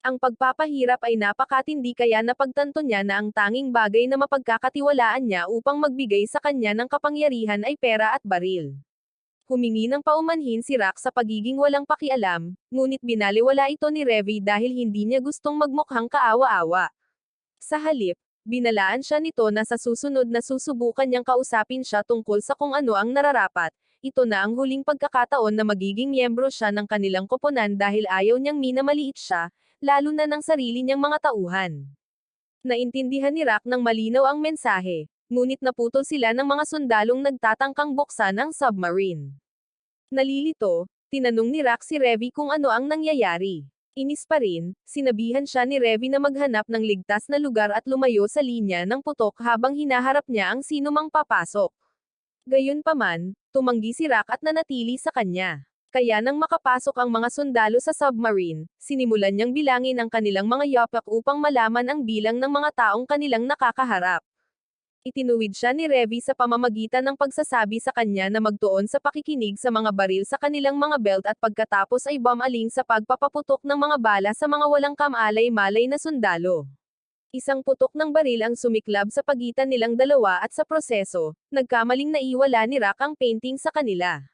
Speaker 1: Ang pagpapahirap ay napakatindi kaya napagtanto niya na ang tanging bagay na mapagkakatiwalaan niya upang magbigay sa kanya ng kapangyarihan ay pera at baril. Humingi ng paumanhin si Rock sa pagiging walang pakialam, ngunit binaliwala ito ni Revy dahil hindi niya gustong magmukhang kaawa-awa. Sa halip, binalaan siya nito na sa susunod na susubukan niyang kausapin siya tungkol sa kung ano ang nararapat, ito na ang huling pagkakataon na magiging miyembro siya ng kanilang koponan dahil ayaw niyang minamaliit siya, lalo na ng sarili niyang mga tauhan. Naintindihan ni Rock ng malinaw ang mensahe, ngunit naputol sila ng mga sundalong nagtatangkang buksan ang submarine. Nalilito, tinanong ni Rock si Revy kung ano ang nangyayari. Inis pa rin, sinabihan siya ni Revy na maghanap ng ligtas na lugar at lumayo sa linya ng putok habang hinaharap niya ang sinumang papasok. Gayunpaman, tumanggi si Rock at nanatili sa kanya. Kaya nang makapasok ang mga sundalo sa submarine, sinimulan niyang bilangin ang kanilang mga yapak upang malaman ang bilang ng mga taong kanilang nakakaharap. Itinuwid siya ni Revy sa pamamagitan ng pagsasabi sa kanya na magtuon sa pakikinig sa mga baril sa kanilang mga belt at pagkatapos ay bumaling sa pagpapaputok ng mga bala sa mga walang kamalay-malay na sundalo. Isang putok ng baril ang sumiklab sa pagitan nilang dalawa at sa proseso, nagkamaling naiwala ni Rock ang painting sa kanila.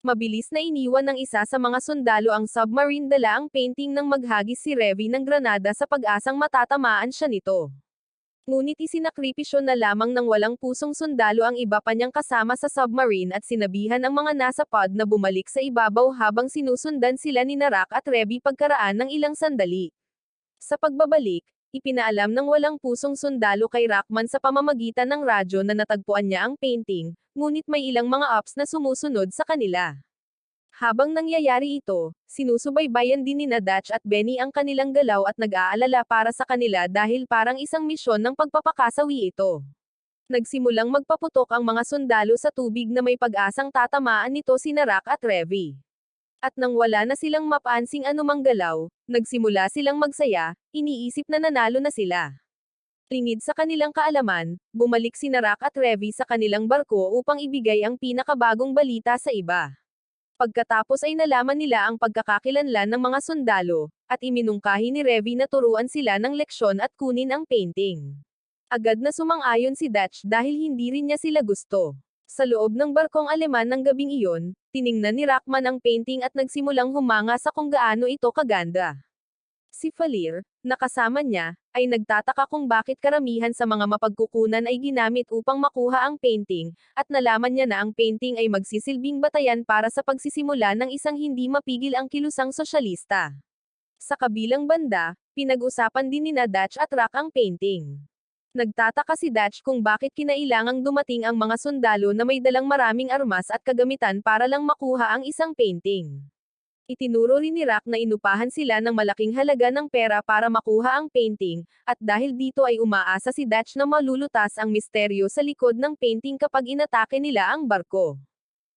Speaker 1: Mabilis na iniwan ng isa sa mga sundalo ang submarine dala ang painting nang maghagis si Revy ng granada sa pag-asang matatamaan siya nito. Ngunit isinakripisyo na lamang ng walang pusong sundalo ang iba pa niyang kasama sa submarine at sinabihan ang mga nasa pod na bumalik sa ibabaw habang sinusundan sila ni Rock at Revy pagkaraan ng ilang sandali. Sa pagbabalik, ipinaalam ng walang pusong sundalo kay Rockman sa pamamagitan ng radyo na natagpuan niya ang painting, ngunit may ilang mga ops na sumusunod sa kanila. Habang nangyayari ito, sinusubaybayan din ni Dutch at Benny ang kanilang galaw at nag-aalala para sa kanila dahil parang isang misyon ng pagpapakasawi ito. Nagsimulang magpaputok ang mga sundalo sa tubig na may pag-asang tatamaan nito sina Rock at Revy. At nang wala na silang mapansing anumang galaw, nagsimula silang magsaya, iniisip na nanalo na sila. Lingid sa kanilang kaalaman, bumalik sina Rock at Revy sa kanilang barko upang ibigay ang pinakabagong balita sa iba. Pagkatapos ay nalaman nila ang pagkakakilanlan ng mga sundalo, at iminungkahi ni Revy na turuan sila ng leksyon at kunin ang painting. Agad na sumang-ayon si Dutch dahil hindi rin niya sila gusto. Sa loob ng barkong Aleman ng gabing iyon, tiningnan ni Rockman ang painting at nagsimulang humanga sa kung gaano ito kaganda. Si Falir, na kasama niya, ay nagtataka kung bakit karamihan sa mga mapagkukunan ay ginamit upang makuha ang painting, at nalaman niya na ang painting ay magsisilbing batayan para sa pagsisimula ng isang hindi mapigil ang kilusang sosyalista. Sa kabilang banda, pinag-usapan din ni Dutch at Rock ang painting. Nagtataka si Dutch kung bakit kinailangang dumating ang mga sundalo na may dalang maraming armas at kagamitan para lang makuha ang isang painting. Itinuro rin ni Rock na inupahan sila ng malaking halaga ng pera para makuha ang painting, at dahil dito ay umaasa si Dutch na malulutas ang misteryo sa likod ng painting kapag inatake nila ang barko.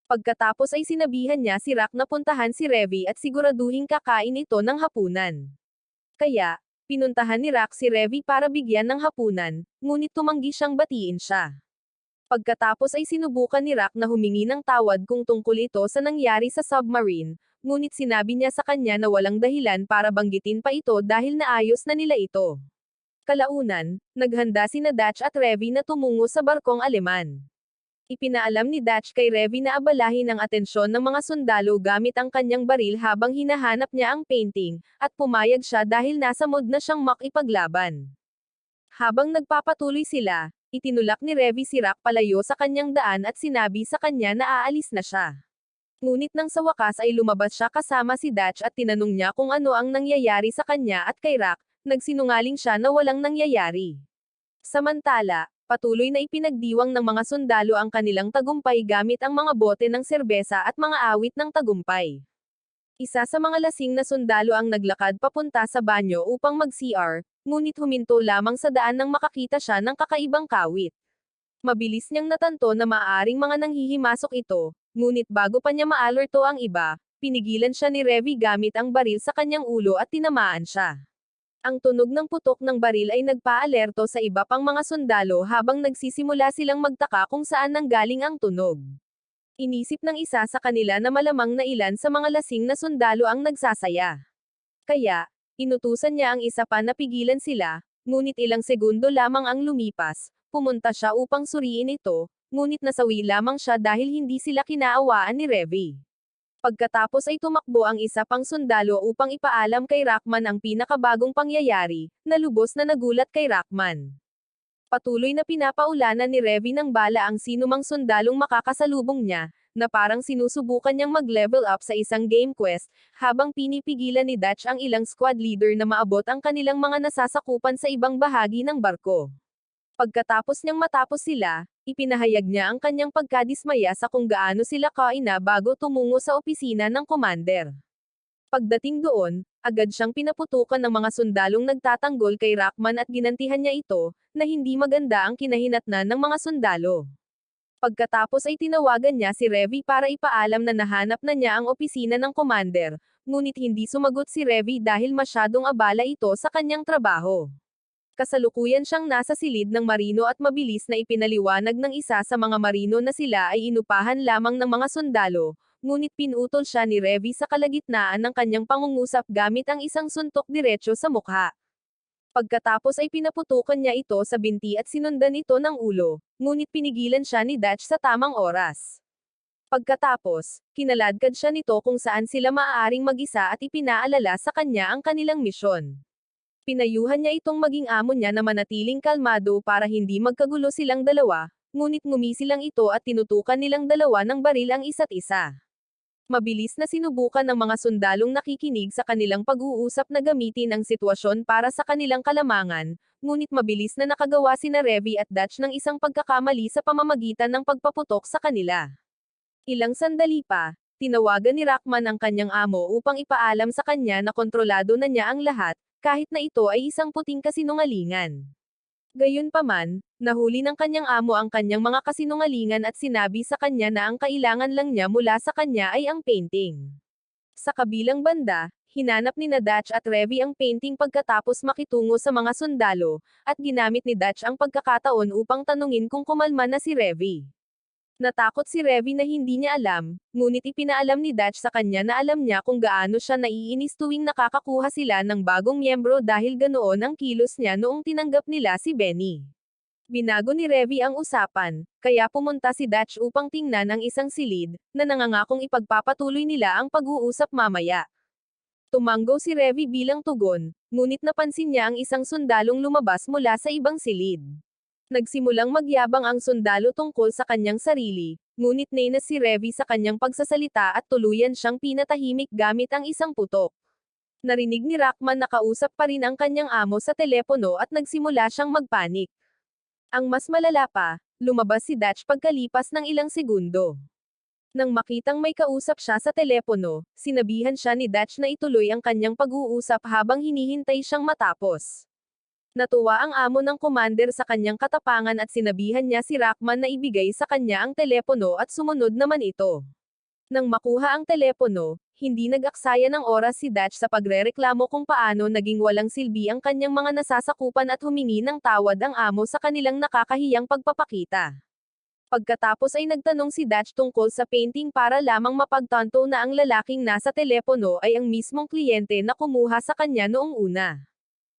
Speaker 1: Pagkatapos ay sinabihan niya si Rock na puntahan si Revy at siguraduhing kakain ito ng hapunan. Kaya, pinuntahan ni Rock si Revy para bigyan ng hapunan, ngunit tumanggi siyang batiin siya. Pagkatapos ay sinubukan ni Rock na humingi ng tawad kung tungkol ito sa nangyari sa submarine, ngunit sinabi niya sa kanya na walang dahilan para banggitin pa ito dahil naayos na nila ito. Kalaunan, naghanda sina Dutch at Revy na tumungo sa barkong Aleman. Ipinaalam ni Dutch kay Revy na abalahin ang atensyon ng mga sundalo gamit ang kanyang baril habang hinahanap niya ang painting, at pumayag siya dahil nasa mood na siyang makipaglaban. Habang nagpapatuloy sila, itinulak ni Revy si Rock palayo sa kanyang daan at sinabi sa kanya na aalis na siya. Ngunit nang sa wakas ay lumabas siya kasama si Dutch at tinanong niya kung ano ang nangyayari sa kanya at kay Rock, nagsinungaling siya na walang nangyayari. Samantala, patuloy na ipinagdiwang ng mga sundalo ang kanilang tagumpay gamit ang mga bote ng serbesa at mga awit ng tagumpay. Isa sa mga lasing na sundalo ang naglakad papunta sa banyo upang mag-CR, ngunit huminto lamang sa daan nang makakita siya ng kakaibang kawit. Mabilis niyang natanto na maaaring mga nanghihimasok ito, ngunit bago pa niya maalerto ang iba, pinigilan siya ni Revy gamit ang baril sa kanyang ulo at tinamaan siya. Ang tunog ng putok ng baril ay nagpaalerto sa iba pang mga sundalo habang nagsisimula silang magtaka kung saan nanggaling ang tunog. Inisip ng isa sa kanila na malamang na ilan sa mga lasing na sundalo ang nagsasaya. Kaya, inutusan niya ang isa pa na pigilan sila, ngunit ilang segundo lamang ang lumipas, pumunta siya upang suriin ito, ngunit nasawi lamang siya dahil hindi sila kinaawaan ni Revy. Pagkatapos ay tumakbo ang isa pang sundalo upang ipaalam kay Rockman ang pinakabagong pangyayari, na lubos na nagulat kay Rockman. Patuloy na pinapaulanan ni Revy ng bala ang sinumang sundalong makakasalubong niya, na parang sinusubukan niyang mag-level up sa isang game quest, habang pinipigilan ni Dutch ang ilang squad leader na maabot ang kanilang mga nasasakupan sa ibang bahagi ng barko. Pagkatapos niyang matapos sila, ipinahayag niya ang kanyang pagkadismaya sa kung gaano sila kaina bago tumungo sa opisina ng commander. Pagdating doon, agad siyang pinaputukan ng mga sundalong nagtatanggol kay Rockman at ginantihan niya ito, na hindi maganda ang kinahinatnan ng mga sundalo. Pagkatapos ay tinawagan niya si Revy para ipaalam na nahanap na niya ang opisina ng commander, ngunit hindi sumagot si Revy dahil masyadong abala ito sa kanyang trabaho. Kasalukuyan siyang nasa silid ng marino at mabilis na ipinaliwanag ng isa sa mga marino na sila ay inupahan lamang ng mga sundalo, ngunit pinutol siya ni Revy sa kalagitnaan ng kanyang pangungusap gamit ang isang suntok diretso sa mukha. Pagkatapos ay pinaputukan niya ito sa binti at sinundan ito ng ulo, ngunit pinigilan siya ni Dutch sa tamang oras. Pagkatapos, kinaladkad siya nito kung saan sila maaaring mag-isa at ipinaalala sa kanya ang kanilang misyon. Pinayuhan niya itong maging amo niya na manatiling kalmado para hindi magkagulo silang dalawa, ngunit ngumisi lang ito at tinutukan nilang dalawa ng baril ang isa't isa. Mabilis na sinubukan ng mga sundalong nakikinig sa kanilang pag-uusap na gamitin ang sitwasyon para sa kanilang kalamangan, ngunit mabilis na nakagawa sina Revy at Dutch ng isang pagkakamali sa pamamagitan ng pagpaputok sa kanila. Ilang sandali pa, tinawagan ni Rockman ang kanyang amo upang ipaalam sa kanya na kontrolado na niya ang lahat, kahit na ito ay isang puting kasinungalingan. Gayunpaman, nahuli ng kanyang amo ang kanyang mga kasinungalingan at sinabi sa kanya na ang kailangan lang niya mula sa kanya ay ang painting. Sa kabilang banda, hinanap ni Dutch at Revy ang painting pagkatapos makitungo sa mga sundalo, at ginamit ni Dutch ang pagkakataon upang tanungin kung kumalma na si Revy. Natakot si Revy na hindi niya alam, ngunit ipinaalam ni Dutch sa kanya na alam niya kung gaano siya naiinis tuwing nakakakuha sila ng bagong miyembro dahil ganoon ang kilos niya noong tinanggap nila si Benny. Binago ni Revy ang usapan, kaya pumunta si Dutch upang tingnan ang isang silid, na nangangakong ipagpapatuloy nila ang pag-uusap mamaya. Tumanggo si Revy bilang tugon, ngunit napansin niya ang isang sundalong lumabas mula sa ibang silid. Nagsimulang magyabang ang sundalo tungkol sa kanyang sarili, ngunit nainis si Revy sa kanyang pagsasalita at tuluyan siyang pinatahimik gamit ang isang putok. Narinig ni Rockman na kausap pa rin ang kanyang amo sa telepono at nagsimula siyang magpanik. Ang mas malala pa, lumabas si Dutch pagkalipas ng ilang segundo. Nang makitang may kausap siya sa telepono, sinabihan siya ni Dutch na ituloy ang kanyang pag-uusap habang hinihintay siyang matapos. Natuwa ang amo ng commander sa kanyang katapangan at sinabihan niya si Rockman na ibigay sa kanya ang telepono at sumunod naman ito. Nang makuha ang telepono, hindi nag-aksaya ng oras si Dutch sa pagrereklamo kung paano naging walang silbi ang kanyang mga nasasakupan at humingi ng tawad ang amo sa kanilang nakakahiyang pagpapakita. Pagkatapos ay nagtanong si Dutch tungkol sa painting para lamang mapagtanto na ang lalaking nasa telepono ay ang mismong kliyente na kumuha sa kanya noong una.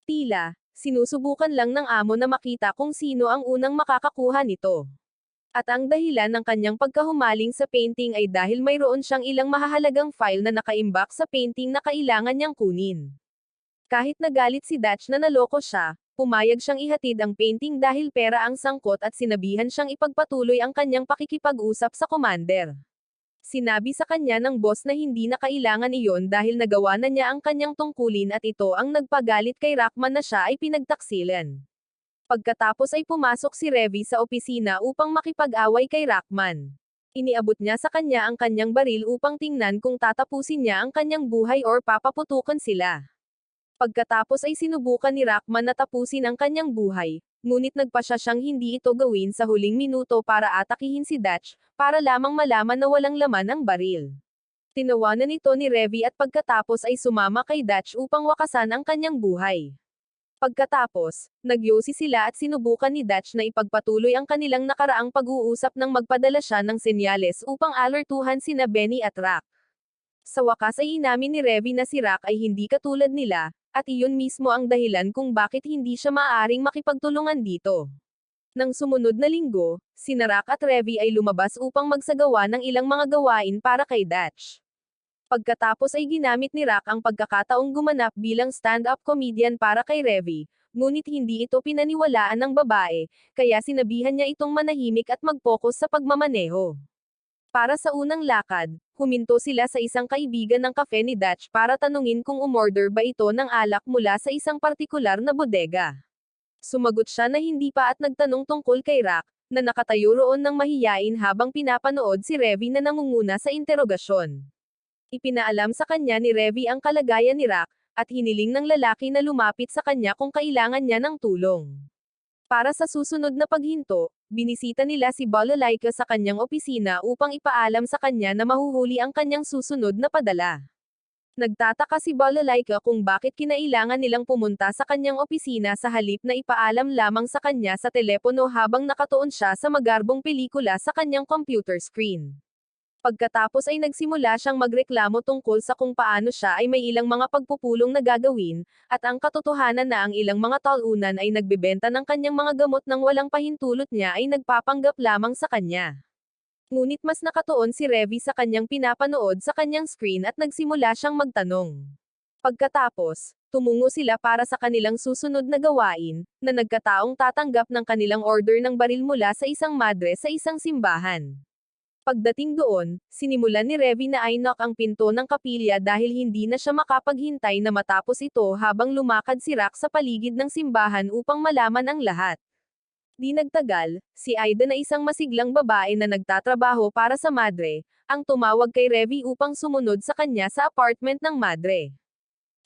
Speaker 1: Tila, sinusubukan lang ng amo na makita kung sino ang unang makakakuha nito. At ang dahilan ng kanyang pagkahumaling sa painting ay dahil mayroon siyang ilang mahahalagang file na nakaimbak sa painting na kailangan niyang kunin. Kahit nagalit si Dutch na naloko siya, pumayag siyang ihatid ang painting dahil pera ang sangkot at sinabihan siyang ipagpatuloy ang kanyang pakikipag-usap sa commander. Sinabi sa kanya ng boss na hindi na kailangan iyon dahil nagawa na niya ang kanyang tungkulin at ito ang nagpagalit kay Rockman na siya ay pinagtaksilan. Pagkatapos ay pumasok si Revy sa opisina upang makipag-away kay Rockman. Iniabot niya sa kanya ang kanyang baril upang tingnan kung tatapusin niya ang kanyang buhay or papaputukan sila. Pagkatapos ay sinubukan ni Rockman na tapusin ang kanyang buhay, ngunit nagpasya siyang hindi ito gawin sa huling minuto para atakihin si Dutch, para lamang malaman na walang laman ang baril. Tinawanan ito ni Revy at pagkatapos ay sumama kay Dutch upang wakasan ang kanyang buhay. Pagkatapos, nagyosi sila at sinubukan ni Dutch na ipagpatuloy ang kanilang nakaraang pag-uusap nang magpadala siya ng senyales upang alertuhan sina Benny at Rock. Sa wakas ay inamin ni Revy na si Rock ay hindi katulad nila, at iyon mismo ang dahilan kung bakit hindi siya maaaring makipagtulungan dito. Nang sumunod na linggo, sina Rock at Revy ay lumabas upang magsagawa ng ilang mga gawain para kay Dutch. Pagkatapos ay ginamit ni Rock ang pagkakataong gumanap bilang stand-up comedian para kay Revy, ngunit hindi ito pinaniwalaan ng babae, kaya sinabihan niya itong manahimik at mag-focus sa pagmamaneho. Para sa unang lakad, huminto sila sa isang kaibigan ng kafe ni Dutch para tanungin kung umorder ba ito ng alak mula sa isang partikular na bodega. Sumagot siya na hindi pa at nagtanong tungkol kay Rock, na nakatayo roon ng mahiyain habang pinapanood si Revy na nangunguna sa interogasyon. Ipinaalam sa kanya ni Revy ang kalagayan ni Rock, at hiniling ng lalaki na lumapit sa kanya kung kailangan niya ng tulong. Para sa susunod na paghinto, binisita nila si Balalaika sa kanyang opisina upang ipaalam sa kanya na mahuhuli ang kanyang susunod na padala. Nagtataka si Balalaika kung bakit kinailangan nilang pumunta sa kanyang opisina sa halip na ipaalam lamang sa kanya sa telepono habang nakatuon siya sa magarbong pelikula sa kanyang computer screen. Pagkatapos ay nagsimula siyang magreklamo tungkol sa kung paano siya ay may ilang mga pagpupulong na gagawin, at ang katotohanan na ang ilang mga talunan ay nagbebenta ng kanyang mga gamot nang walang pahintulot niya ay nagpapanggap lamang sa kanya. Ngunit mas nakatuon si Revy sa kanyang pinapanood sa kanyang screen at nagsimula siyang magtanong. Pagkatapos, tumungo sila para sa kanilang susunod na gawain, na nagkataong tatanggap ng kanilang order ng baril mula sa isang madre sa isang simbahan. Pagdating doon, sinimulan ni Revy na i-knock ang pinto ng kapilya dahil hindi na siya makapaghintay na matapos ito habang lumakad si Rock sa paligid ng simbahan upang malaman ang lahat. Di nagtagal, si Aida na isang masiglang babae na nagtatrabaho para sa madre, ang tumawag kay Revy upang sumunod sa kanya sa apartment ng madre.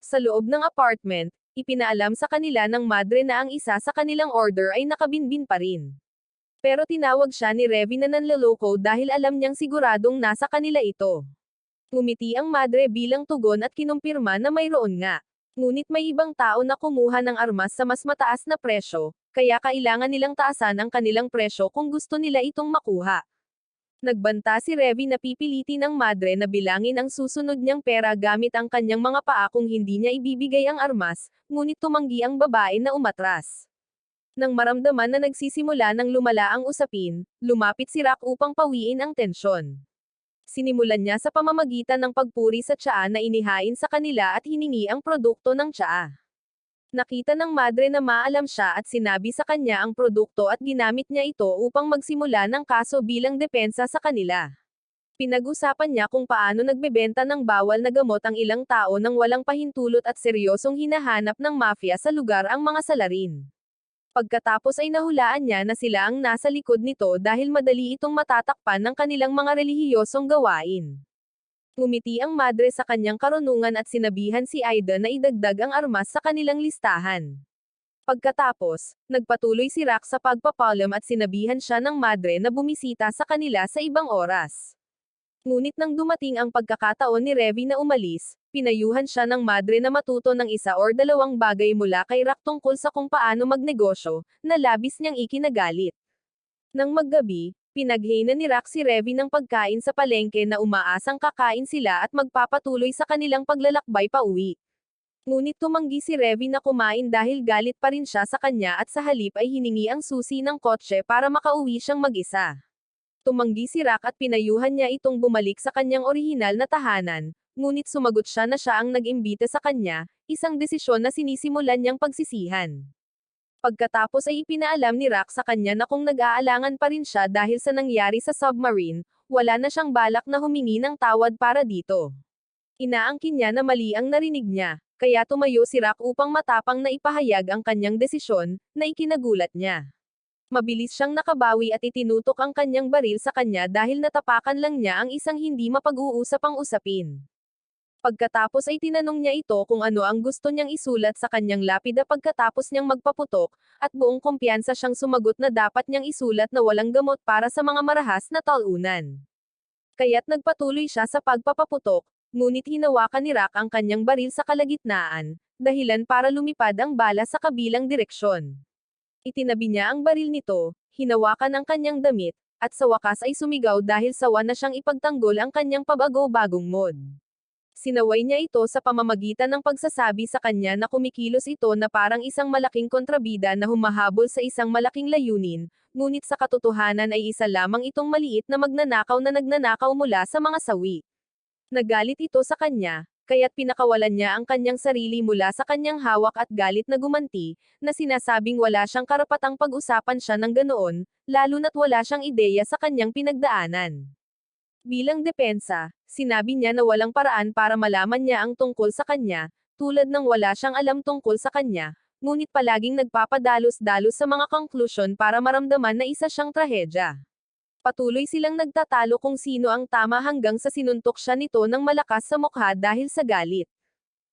Speaker 1: Sa loob ng apartment, ipinaalam sa kanila ng madre na ang isa sa kanilang order ay nakabinbin pa rin. Pero tinawag siya ni Revy na nanloloko dahil alam niyang siguradong nasa kanila ito. Ngumiti ang madre bilang tugon at kinumpirma na mayroon nga. Ngunit may ibang tao na kumuha ng armas sa mas mataas na presyo, kaya kailangan nilang taasan ang kanilang presyo kung gusto nila itong makuha. Nagbanta si Revy na pipilitin ng madre na bilangin ang susunod niyang pera gamit ang kanyang mga paa kung hindi niya ibibigay ang armas, ngunit tumanggi ang babae na umatras. Nang maramdaman na nagsisimula ng lumala ang usapin, lumapit si Rock upang pawiin ang tensyon. Sinimulan niya sa pamamagitan ng pagpuri sa tsaa na inihain sa kanila at hiningi ang produkto ng tsaa. Nakita ng madre na maalam siya at sinabi sa kanya ang produkto at ginamit niya ito upang magsimula ng kaso bilang depensa sa kanila. Pinag-usapan niya kung paano nagbebenta ng bawal na gamot ang ilang tao nang walang pahintulot at seryosong hinahanap ng mafia sa lugar ang mga salarin. Pagkatapos ay nahulaan niya na sila ang nasa likod nito dahil madali itong matatakpan ng kanilang mga relihiyosong gawain. Ngumiti ang madre sa kanyang karunungan at sinabihan si Aida na idagdag ang armas sa kanilang listahan. Pagkatapos, nagpatuloy si Rock sa pagpapaalam at sinabihan siya ng madre na bumisita sa kanila sa ibang oras. Ngunit nang dumating ang pagkakataon ni Revy na umalis, pinayuhan siya ng madre na matuto ng isa or dalawang bagay mula kay Rock tungkol sa kung paano magnegosyo, na labis niyang ikinagalit. Nang maggabi, pinaghena ni Rock si Revy ng pagkain sa palengke na umaasang kakain sila at magpapatuloy sa kanilang paglalakbay pauwi. Ngunit tumanggi si Revy na kumain dahil galit pa rin siya sa kanya at sa halip ay hiningi ang susi ng kotse para makauwi siyang mag-isa. Tumanggi si Rock at pinayuhan niya itong bumalik sa kanyang orihinal na tahanan, ngunit sumagot siya na siya ang nag-imbita sa kanya, isang desisyon na sinisimulan niyang pagsisihan. Pagkatapos ay ipinaalam ni Rock sa kanya na kung nag-aalangan pa rin siya dahil sa nangyari sa submarine, wala na siyang balak na humingi ng tawad para dito. Inaangkin niya na mali ang narinig niya, kaya tumayo si Rock upang matapang na ipahayag ang kanyang desisyon, na ikinagulat niya. Mabilis siyang nakabawi at itinutok ang kanyang baril sa kanya dahil natapakan lang niya ang isang hindi mapag-uusapang usapin. Pagkatapos ay tinanong niya ito kung ano ang gusto niyang isulat sa kanyang lapida pagkatapos niyang magpaputok, at buong kumpiyansa siyang sumagot na dapat niyang isulat na walang gamot para sa mga marahas na talunan. Kaya't nagpatuloy siya sa pagpapaputok, ngunit hinawakan ni Rock ang kanyang baril sa kalagitnaan, dahilan para lumipad ang bala sa kabilang direksyon. Itinabi niya ang baril nito, hinawakan ang kanyang damit, at sa wakas ay sumigaw dahil sawa na siyang ipagtanggol ang kanyang pabago-bagong mod. Sinaway niya ito sa pamamagitan ng pagsasabi sa kanya na kumikilos ito na parang isang malaking kontrabida na humahabol sa isang malaking layunin, ngunit sa katotohanan ay isa lamang itong maliit na magnanakaw na nagnanakaw mula sa mga sawi. Nagalit ito sa kanya, kaya't pinakawalan niya ang kanyang sarili mula sa kanyang hawak at galit na gumanti, na sinasabing wala siyang karapatang pag-usapan siya ng ganoon, lalo na't wala siyang ideya sa kanyang pinagdaanan. Bilang depensa, sinabi niya na walang paraan para malaman niya ang tungkol sa kanya, tulad ng wala siyang alam tungkol sa kanya, ngunit palaging nagpapadalos-dalos sa mga konklusyon para maramdaman na isa siyang trahedya. Patuloy silang nagtatalo kung sino ang tama hanggang sa sinuntok siya nito ng malakas sa mukha dahil sa galit.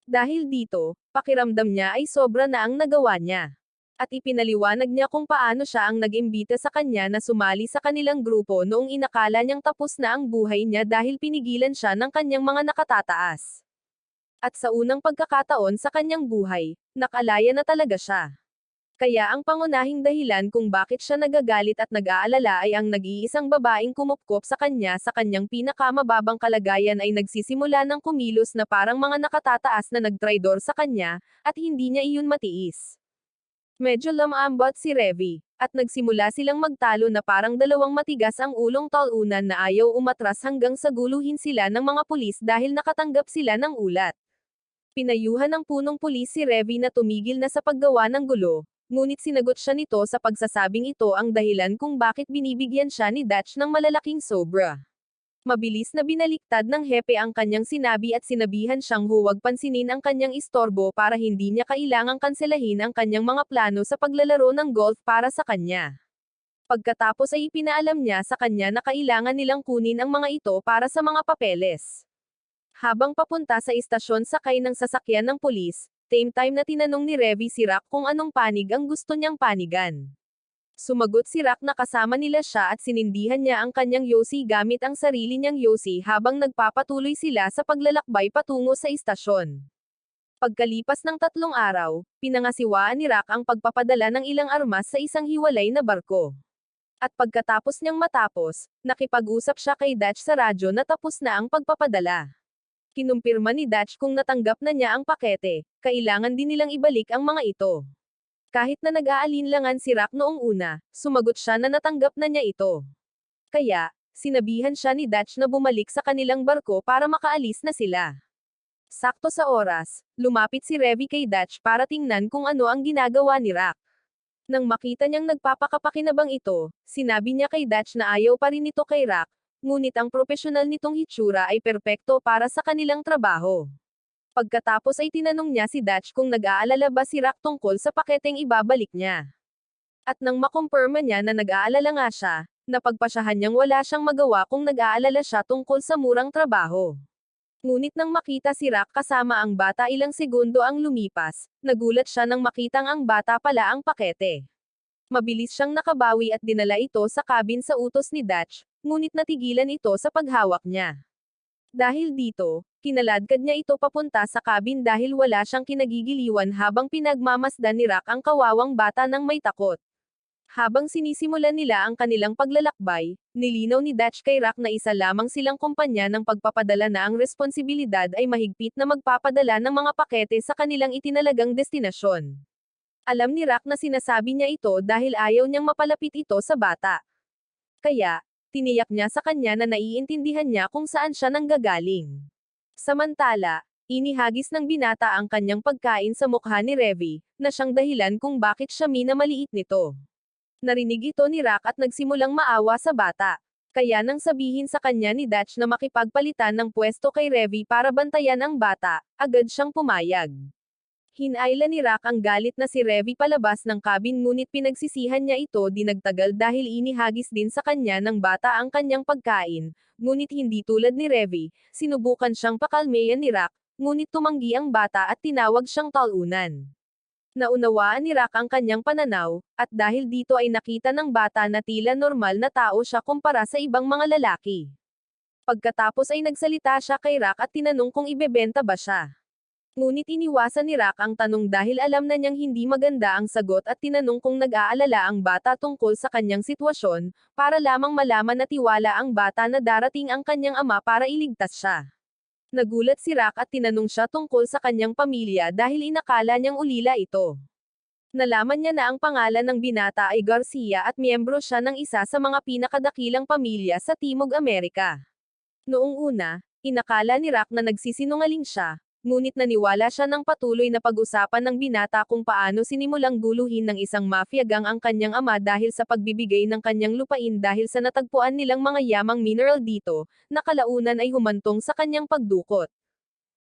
Speaker 1: Dahil dito, pakiramdam niya ay sobra na ang nagawa niya. At ipinaliwanag niya kung paano siya ang nag-imbita sa kanya na sumali sa kanilang grupo noong inakala niyang tapos na ang buhay niya dahil pinigilan siya ng kanyang mga nakatataas. At sa unang pagkakataon sa kanyang buhay, nakalaya na talaga siya. Kaya ang pangunahing dahilan kung bakit siya nagagalit at nag-aalala ay ang nag-iisang babaeng kumupkop sa kanyang pinakamababang kalagayan ay nagsisimula ng kumilos na parang mga nakatataas na nagtraidor sa kanya, at hindi niya iyon matiis. Medyo lamambot si Revy, at nagsimula silang magtalo na parang dalawang matigas ang ulong talunan na ayaw umatras hanggang sa guluhin sila ng mga pulis dahil nakatanggap sila ng ulat. Pinayuhan ng punong pulis si Revy na tumigil na sa paggawa ng gulo, ngunit sinagot siya nito sa pagsasabing ito ang dahilan kung bakit binibigyan siya ni Dutch ng malalaking sobra. Mabilis na binaliktad ng hepe ang kanyang sinabi at sinabihan siyang huwag pansinin ang kanyang istorbo para hindi niya kailangang kanselahin ang kanyang mga plano sa paglalaro ng golf para sa kanya. Pagkatapos ay ipinaalam niya sa kanya na kailangan nilang kunin ang mga ito para sa mga papeles. Habang papunta sa istasyon sakay ng sasakyan ng pulis, same time na tinanong ni Revy si Rock kung anong panig ang gusto niyang panigan. Sumagot si Rock na kasama nila siya at sinindihan niya ang kanyang yosi gamit ang sarili niyang yosi habang nagpapatuloy sila sa paglalakbay patungo sa istasyon. Pagkalipas ng 3 araw, pinangasiwaan ni Rock ang pagpapadala ng ilang armas sa isang hiwalay na barko. At pagkatapos niyang matapos, nakipag-usap siya kay Dutch sa radyo na tapos na ang pagpapadala. Kinumpirma ni Dutch kung natanggap na niya ang pakete, kailangan din nilang ibalik ang mga ito. Kahit na nag-aalinlangan si Rock noong una, sumagot siya na natanggap na niya ito. Kaya, sinabihan siya ni Dutch na bumalik sa kanilang barko para makaalis na sila. Sakto sa oras, lumapit si Revy kay Dutch para tingnan kung ano ang ginagawa ni Rock. Nang makita niyang nagpapakapakinabang ito, sinabi niya kay Dutch na ayaw pa rin ito kay Rock, ngunit ang propesyonal nitong hitsura ay perpekto para sa kanilang trabaho. Pagkatapos ay tinanong niya si Dutch kung nag-aalala ba si Rock tungkol sa paketeng ibabalik niya. At nang makumpirma niya na nag-aalala nga siya, napagpasyahan niyang wala siyang magawa kung nag-aalala siya tungkol sa murang trabaho. Ngunit nang makita si Rock kasama ang bata ilang segundo ang lumipas, nagulat siya nang makitang ang bata pala ang pakete. Mabilis siyang nakabawi at dinala ito sa cabin sa utos ni Dutch, ngunit natigilan ito sa paghawak niya. Dahil dito, kinaladkad niya ito papunta sa cabin dahil wala siyang kinagigiliwan habang pinagmamasdan ni Rock ang kawawang bata ng may takot. Habang sinisimulan nila ang kanilang paglalakbay, nilinaw ni Dutch kay Rock na isa lamang silang kumpanya ng pagpapadala na ang responsibilidad ay mahigpit na magpapadala ng mga pakete sa kanilang itinalagang destinasyon. Alam ni Rock na sinasabi niya ito dahil ayaw niyang mapalapit ito sa bata. Kaya, tiniyak niya sa kanya na naiintindihan niya kung saan siya nanggagaling. Samantala, inihagis ng binata ang kanyang pagkain sa mukha ni Revy, na siyang dahilan kung bakit siya minamaliit nito. Narinig ito ni Rock at nagsimulang maawa sa bata. Kaya nang sabihin sa kanya ni Dutch na makipagpalitan ng pwesto kay Revy para bantayan ang bata, agad siyang pumayag. Hinayla ni Rock ang galit na si Revy palabas ng cabin ngunit pinagsisihan niya ito di nagtagal dahil inihagis din sa kanya ng bata ang kanyang pagkain, ngunit hindi tulad ni Revy, sinubukan siyang pakalmeyan ni Rock, ngunit tumanggi ang bata at tinawag siyang talunan. Naunawaan ni Rock ang kanyang pananaw, at dahil dito ay nakita ng bata na tila normal na tao siya kumpara sa ibang mga lalaki. Pagkatapos ay nagsalita siya kay Rock at tinanong kung ibebenta ba siya. Ngunit iniwasan ni Rock ang tanong dahil alam na niyang hindi maganda ang sagot at tinanong kung nag-aalala ang bata tungkol sa kanyang sitwasyon, para lamang malaman na tiwala ang bata na darating ang kanyang ama para iligtas siya. Nagulat si Rock at tinanong siya tungkol sa kanyang pamilya dahil inakala niyang ulila ito. Nalaman niya na ang pangalan ng binata ay Garcia at miyembro siya ng isa sa mga pinakadakilang pamilya sa Timog Amerika. Noong una, inakala ni Rock na nagsisinungaling siya, ngunit naniwala siya ng patuloy na pag-usapan ng binata kung paano sinimulang guluhin ng isang mafia gang ang kanyang ama dahil sa pagbibigay ng kanyang lupain dahil sa natagpuan nilang mga yamang mineral dito, na kalaunan ay humantong sa kanyang pagdukot.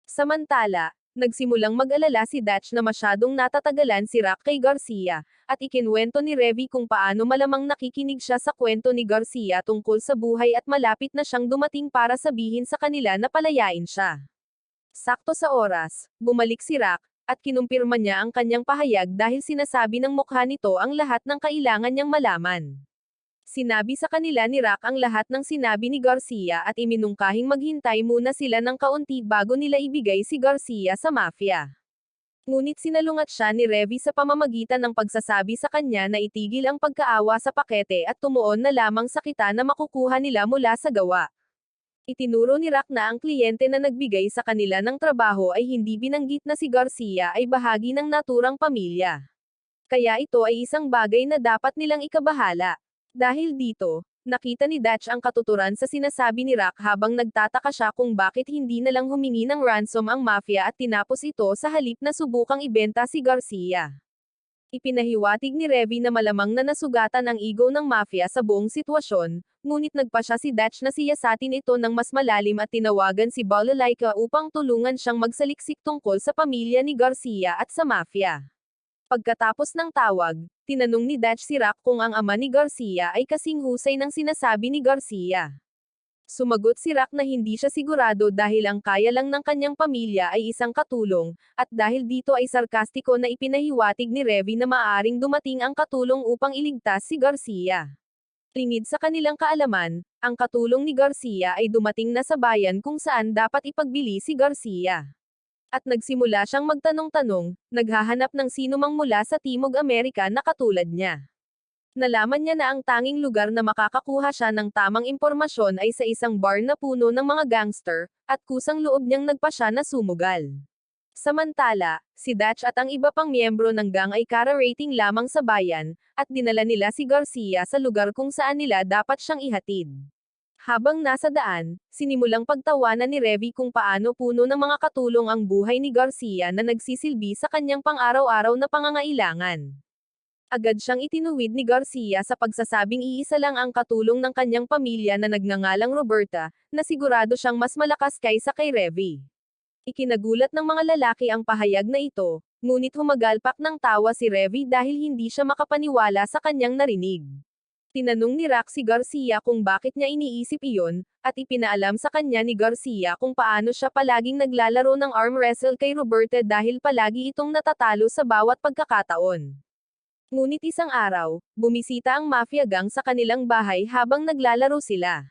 Speaker 1: Samantala, nagsimulang mag-alala si Dutch na masyadong natatagalan si Rock kay Garcia, at ikinwento ni Revy kung paano malamang nakikinig siya sa kwento ni Garcia tungkol sa buhay at malapit na siyang dumating para sabihin sa kanila na palayain siya. Sakto sa oras, bumalik si Rock, at kinumpirma niya ang kanyang pahayag dahil sinasabi ng mukha nito ang lahat ng kailangan niyang malaman. Sinabi sa kanila ni Rock ang lahat ng sinabi ni Garcia at iminungkahing maghintay muna sila ng kaunti bago nila ibigay si Garcia sa mafia. Ngunit sinalungat siya ni Revy sa pamamagitan ng pagsasabi sa kanya na itigil ang pagkaawa sa pakete at tumuon na lamang sa kita na makukuha nila mula sa gawa. Itinuro ni Rock na ang kliyente na nagbigay sa kanila ng trabaho ay hindi binanggit na si Garcia ay bahagi ng naturang pamilya. Kaya ito ay isang bagay na dapat nilang ikabahala. Dahil dito, nakita ni Dutch ang katuturan sa sinasabi ni Rock habang nagtataka siya kung bakit hindi na lang humingi ng ransom ang mafia at tinapos ito sa halip na subukang ibenta si Garcia. Ipinahiwatig ni Revy na malamang na nasugatan ang ego ng mafia sa buong sitwasyon, ngunit nagpa siya si Dutch na siyasatin ito ng mas malalim at tinawagan si Balalaika upang tulungan siyang magsaliksik tungkol sa pamilya ni Garcia at sa mafia. Pagkatapos ng tawag, tinanong ni Dutch si Rock kung ang ama ni Garcia ay kasing husay ng sinasabi ni Garcia. Sumagot si Rock na hindi siya sigurado dahil ang kaya lang ng kanyang pamilya ay isang katulong, at dahil dito ay sarkastiko na ipinahiwatig ni Revy na maaaring dumating ang katulong upang iligtas si Garcia. Lingid sa kanilang kaalaman, ang katulong ni Garcia ay dumating na sa bayan kung saan dapat ipagbili si Garcia. At nagsimula siyang magtanong-tanong, naghahanap ng sinumang mula sa Timog Amerika na katulad niya. Nalaman niya na ang tanging lugar na makakakuha siya ng tamang impormasyon ay sa isang bar na puno ng mga gangster, at kusang loob niyang nagpa siya na sumugal. Samantala, si Dutch at ang iba pang miyembro ng gang ay kararating lamang sa bayan, at dinala nila si Garcia sa lugar kung saan nila dapat siyang ihatid. Habang nasa daan, sinimulang pagtawanan ni Revy kung paano puno ng mga katulong ang buhay ni Garcia na nagsisilbi sa kanyang pang-araw-araw na pangangailangan. Agad siyang itinuwid ni Garcia sa pagsasabing iisa lang ang katulong ng kanyang pamilya na nagngangalang Roberta, na sigurado siyang mas malakas kaysa kay Revy. Ikinagulat ng mga lalaki ang pahayag na ito, ngunit humagalpak ng tawa si Revy dahil hindi siya makapaniwala sa kanyang narinig. Tinanong ni Roxy Garcia kung bakit niya iniisip iyon, at ipinaalam sa kanya ni Garcia kung paano siya palaging naglalaro ng arm wrestle kay Roberta dahil palagi itong natatalo sa bawat pagkakataon. Ngunit isang araw, bumisita ang mafia gang sa kanilang bahay habang naglalaro sila.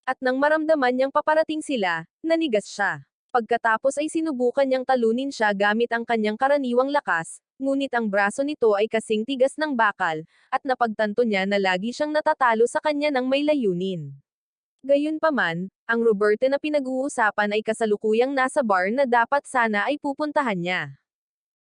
Speaker 1: At nang maramdaman niyang paparating sila, nanigas siya. Pagkatapos ay sinubukan niyang talunin siya gamit ang kanyang karaniwang lakas, ngunit ang braso nito ay kasing tigas ng bakal, at napagtanto niya na lagi siyang natatalo sa kanya ng may layunin. Gayunpaman, ang Roberta na pinag-uusapan ay kasalukuyang nasa bar na dapat sana ay pupuntahan niya.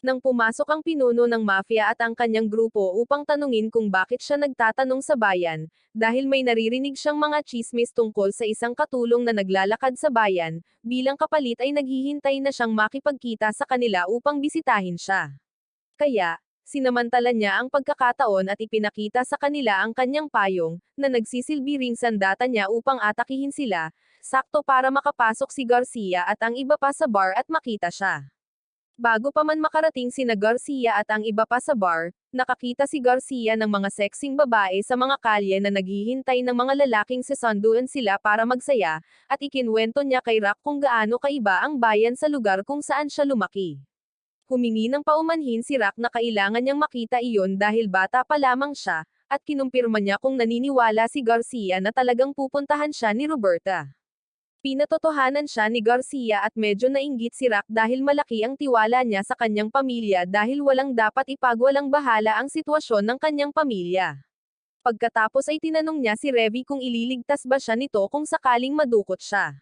Speaker 1: Nang pumasok ang pinuno ng mafia at ang kanyang grupo upang tanungin kung bakit siya nagtatanong sa bayan, dahil may naririnig siyang mga tsismis tungkol sa isang katulong na naglalakad sa bayan, bilang kapalit ay naghihintay na siyang makipagkita sa kanila upang bisitahin siya. Kaya, sinamantala niya ang pagkakataon at ipinakita sa kanila ang kanyang payong, na nagsisilbi ring sandata niya upang atakihin sila, sakto para makapasok si Garcia at ang iba pa sa bar at makita siya. Bago pa man makarating sina Garcia at ang iba pa sa bar, nakakita si Garcia ng mga sexing babae sa mga kalye na naghihintay ng mga lalaking sisunduan sila para magsaya, at ikinwento niya kay Rock kung gaano kaiba ang bayan sa lugar kung saan siya lumaki. Humingi ng paumanhin si Rock na kailangan niyang makita iyon dahil bata pa lamang siya, at kinumpirma niya kung naniniwala si Garcia na talagang pupuntahan siya ni Roberta. Pinatotohanan siya ni Garcia at medyo nainggit si Rock dahil malaki ang tiwala niya sa kanyang pamilya dahil walang dapat ipagwalang bahala ang sitwasyon ng kanyang pamilya. Pagkatapos ay tinanong niya si Revy kung ililigtas ba siya nito kung sakaling madukot siya.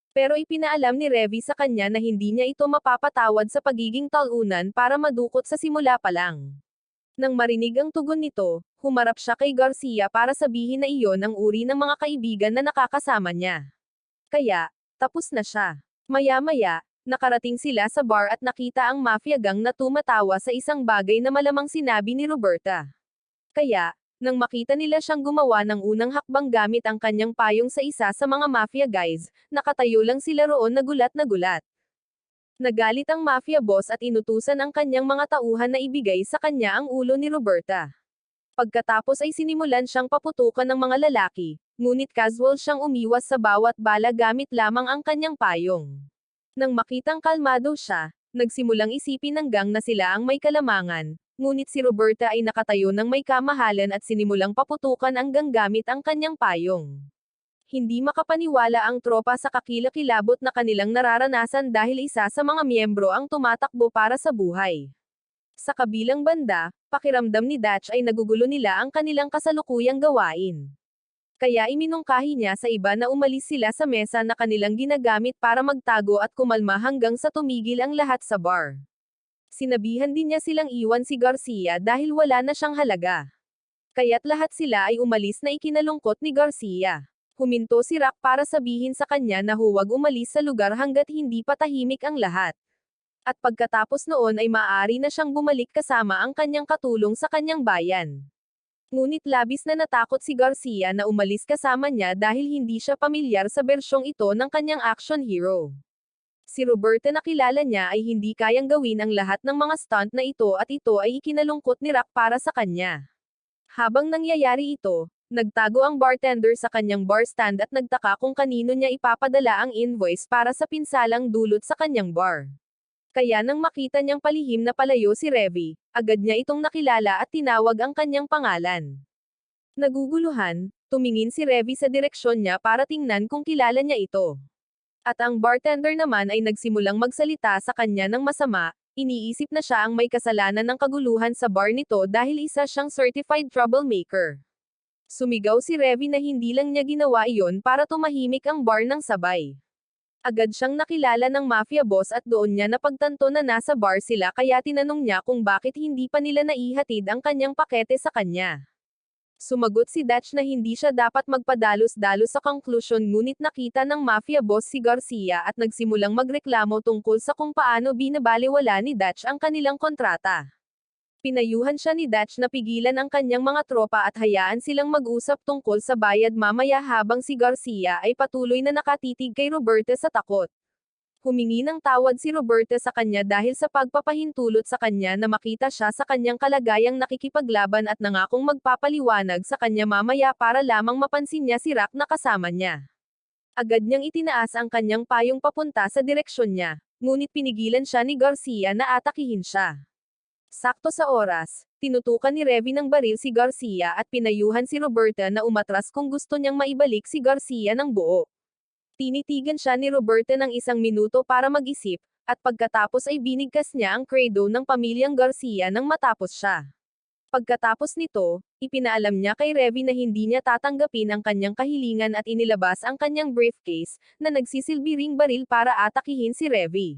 Speaker 1: Pero ipinaalam ni Revy sa kanya na hindi niya ito mapapatawad sa pagiging talunan para madukot sa simula pa lang. Nang marinig ang tugon nito, humarap siya kay Garcia para sabihin na iyon ang uri ng mga kaibigan na nakakasama niya. Kaya, tapos na siya. Maya-maya, nakarating sila sa bar at nakita ang mafia gang na tumatawa sa isang bagay na malamang sinabi ni Roberta. Kaya, nang makita nila siyang gumawa ng unang hakbang gamit ang kanyang payong sa isa sa mga mafia guys, nakatayo lang sila roon na gulat na gulat. Nagalit ang mafia boss at inutusan ang kanyang mga tauhan na ibigay sa kanya ang ulo ni Roberta. Pagkatapos ay sinimulan siyang paputukan ng mga lalaki, ngunit casual siyang umiwas sa bawat bala gamit lamang ang kanyang payong. Nang makitang kalmado siya, nagsimulang isipin ng gang na sila ang may kalamangan, ngunit si Roberta ay nakatayo ng may kamahalan at sinimulang paputukan ang gang gamit ang kanyang payong. Hindi makapaniwala ang tropa sa kakilakilabot na kanilang nararanasan dahil isa sa mga miyembro ang tumatakbo para sa buhay. Sa kabilang banda, pakiramdam ni Dutch ay nagugulo nila ang kanilang kasalukuyang gawain. Kaya iminungkahi niya sa iba na umalis sila sa mesa na kanilang ginagamit para magtago at kumalma hanggang sa tumigil ang lahat sa bar. Sinabihan din niya silang iwan si Garcia dahil wala na siyang halaga. Kaya't lahat sila ay umalis na ikinalungkot ni Garcia. Huminto si Rock para sabihin sa kanya na huwag umalis sa lugar hanggat hindi pa tahimik ang lahat. At pagkatapos noon ay maaari na siyang bumalik kasama ang kanyang katulong sa kanyang bayan. Ngunit labis na natakot si Garcia na umalis kasama niya dahil hindi siya pamilyar sa bersyong ito ng kanyang action hero. Si Roberta na kilala niya ay hindi kayang gawin ang lahat ng mga stunt na ito at ito ay ikinalungkot ni Rock para sa kanya. Habang nangyayari ito, nagtago ang bartender sa kanyang bar stand at nagtaka kung kanino niya ipapadala ang invoice para sa pinsalang dulot sa kanyang bar. Kaya nang makita niyang palihim na palayo si Revy, agad niya itong nakilala at tinawag ang kanyang pangalan. Naguguluhan, tumingin si Revy sa direksyon niya para tingnan kung kilala niya ito. At ang bartender naman ay nagsimulang magsalita sa kanya ng masama, iniisip na siya ang may kasalanan ng kaguluhan sa bar nito dahil isa siyang certified troublemaker. Sumigaw si Revy na hindi lang niya ginawa iyon para tumahimik ang bar ng sabay. Agad siyang nakilala ng mafia boss at doon niya napagtanto na nasa bar sila kaya tinanong niya kung bakit hindi pa nila naihatid ang kanyang pakete sa kanya. Sumagot si Dutch na hindi siya dapat magpadalos-dalos sa conclusion ngunit nakita ng mafia boss si Garcia at nagsimulang magreklamo tungkol sa kung paano binabalewala ni Dutch ang kanilang kontrata. Pinayuhan siya ni Dutch na pigilan ang kanyang mga tropa at hayaan silang mag-usap tungkol sa bayad mamaya habang si Garcia ay patuloy na nakatitig kay Roberta sa takot. Humingi ng tawad si Roberta sa kanya dahil sa pagpapahintulot sa kanya na makita siya sa kanyang kalagayang nakikipaglaban at nangakong magpapaliwanag sa kanya mamaya para lamang mapansin niya si Rock na kasama niya. Agad niyang itinaas ang kanyang payong papunta sa direksyon niya, ngunit pinigilan siya ni Garcia na atakihin siya. Sakto sa oras, tinutukan ni Revy ng baril si Garcia at pinayuhan si Roberta na umatras kung gusto niyang maibalik si Garcia ng buo. Tinitigan siya ni Roberta ng 1 minuto para mag-isip, at pagkatapos ay binigkas niya ang credo ng pamilyang Garcia nang matapos siya. Pagkatapos nito, ipinaalam niya kay Revy na hindi niya tatanggapin ang kanyang kahilingan at inilabas ang kanyang briefcase, na nagsisilbi ring baril para atakihin si Revy.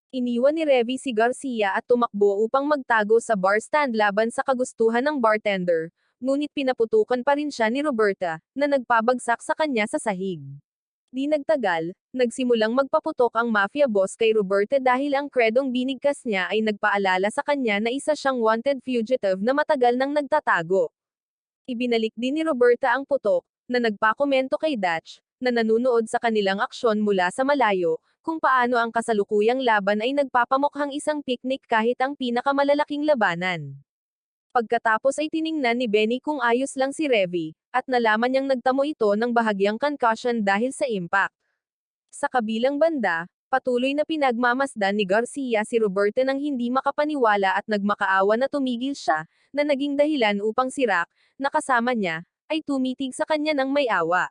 Speaker 1: Iniwan ni Revy si Garcia at tumakbo upang magtago sa bar stand laban sa kagustuhan ng bartender, ngunit pinaputukan pa rin siya ni Roberta, na nagpabagsak sa kanya sa sahig. Di nagtagal, nagsimulang magpaputok ang mafia boss kay Roberta dahil ang kredong binigkas niya ay nagpaalala sa kanya na isa siyang wanted fugitive na matagal nang nagtatago. Ibinalik din ni Roberta ang putok, na nagpakomento kay Dutch, na nanunood sa kanilang aksyon mula sa malayo, kung paano ang kasalukuyang laban ay nagpapamukhang isang picnic kahit ang pinakamalalaking labanan. Pagkatapos ay tiningnan ni Benny kung ayos lang si Revy, at nalaman niyang nagtamo ito ng bahagyang concussion dahil sa impact. Sa kabilang banda, patuloy na pinagmamasdan ni Garcia si Roberta nang hindi makapaniwala at nagmakaawa na tumigil siya, na naging dahilan upang si Rock, na kasama niya, ay tumitig sa kanya ng may awa.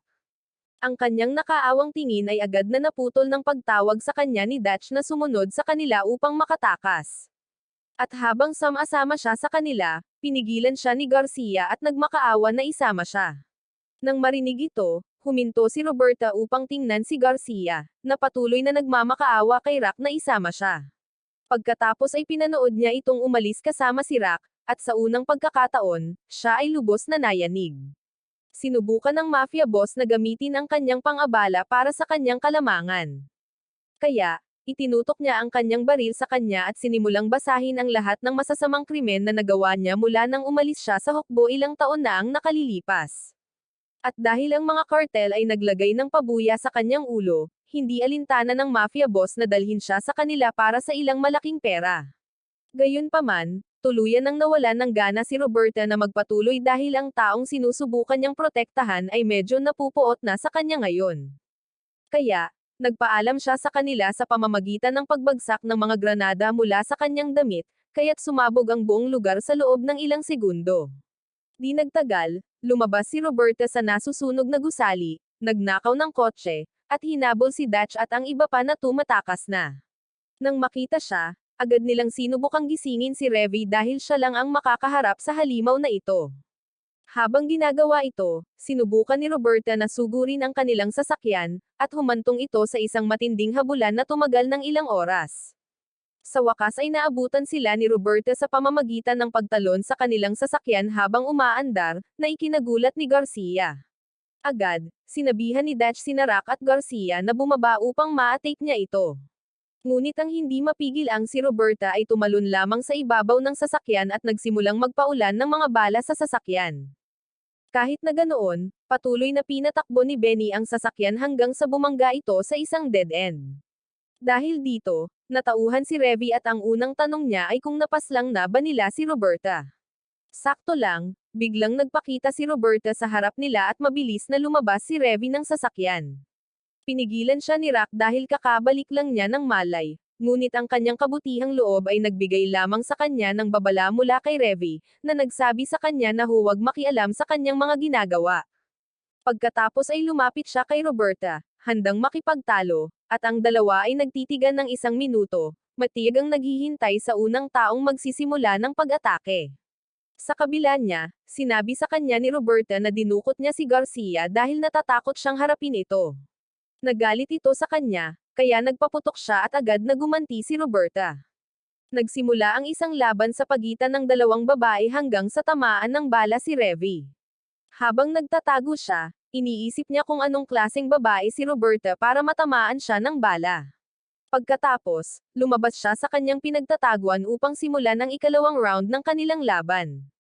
Speaker 1: Ang kanyang nakaawang tingin ay agad na naputol ng pagtawag sa kanya ni Dutch na sumunod sa kanila upang makatakas. At habang sama-sama siya sa kanila, pinigilan siya ni Garcia at nagmakaawa na isama siya. Nang marinig ito, huminto si Roberta upang tingnan si Garcia, na patuloy na nagmamakaawa kay Rock na isama siya. Pagkatapos ay pinanood niya itong umalis kasama si Rock, at sa unang pagkakataon, siya ay lubos na nayanig. Sinubukan ng mafia boss na gamitin ang kanyang pang-abala para sa kanyang kalamangan. Kaya, itinutok niya ang kanyang baril sa kanya at sinimulang basahin ang lahat ng masasamang krimen na nagawa niya mula nang umalis siya sa hukbo ilang taon na ang nakalilipas. At dahil ang mga kartel ay naglagay ng pabuya sa kanyang ulo, hindi alintana ng mafia boss na dalhin siya sa kanila para sa ilang malaking pera. Gayunpaman, tuluyan nang nawalan ng gana si Roberta na magpatuloy dahil ang taong sinusubukan niyang protektahan ay medyo napupuot na sa kanya ngayon. Kaya, nagpaalam siya sa kanila sa pamamagitan ng pagbagsak ng mga granada mula sa kanyang damit, kaya't sumabog ang buong lugar sa loob ng ilang segundo. Di nagtagal, lumabas si Roberta sa nasusunog na gusali, nagnakaw ng kotse, at hinabol si Dutch at ang iba pa na tumatakas na. Nang makita siya, agad nilang sinubukang gisingin si Revy dahil siya lang ang makakaharap sa halimaw na ito. Habang ginagawa ito, sinubukan ni Roberta na sugurin ang kanilang sasakyan, at humantong ito sa isang matinding habulan na tumagal ng ilang oras. Sa wakas ay naabutan sila ni Roberta sa pamamagitan ng pagtalon sa kanilang sasakyan habang umaandar, na ikinagulat ni Garcia. Agad, sinabihan ni Dutch sina Rock at Garcia na bumaba upang ma-take niya ito. Ngunit ang hindi mapigil ang si Roberta ay tumalon lamang sa ibabaw ng sasakyan at nagsimulang magpaulan ng mga bala sa sasakyan. Kahit na ganoon, patuloy na pinatakbo ni Benny ang sasakyan hanggang sa bumangga ito sa isang dead end. Dahil dito, natauhan si Revy at ang unang tanong niya ay kung napaslang na ba nila si Roberta. Sakto lang, biglang nagpakita si Roberta sa harap nila at mabilis na lumabas si Revy ng sasakyan. Pinigilan siya ni Rock dahil kakabalik lang niya ng malay, ngunit ang kanyang kabutihang loob ay nagbigay lamang sa kanya ng babala mula kay Revy, na nagsabi sa kanya na huwag makialam sa kanyang mga ginagawa. Pagkatapos ay lumapit siya kay Roberta, handang makipagtalo, at ang dalawa ay nagtitigan ng 1 minuto, matiyagang naghihintay sa unang taong magsisimula ng pag-atake. Sa kabila niya, sinabi sa kanya ni Roberta na dinukot niya si Garcia dahil natatakot siyang harapin ito. Nagalit ito sa kanya, kaya nagpaputok siya at agad na gumanti si Roberta. Nagsimula ang isang laban sa pagitan ng dalawang babae hanggang sa tamaan ng bala si Revy. Habang nagtatago siya, iniisip niya kung anong klaseng babae si Roberta para matamaan siya ng bala. Pagkatapos, lumabas siya sa kanyang pinagtataguan upang simulan ang ikalawang round ng kanilang laban.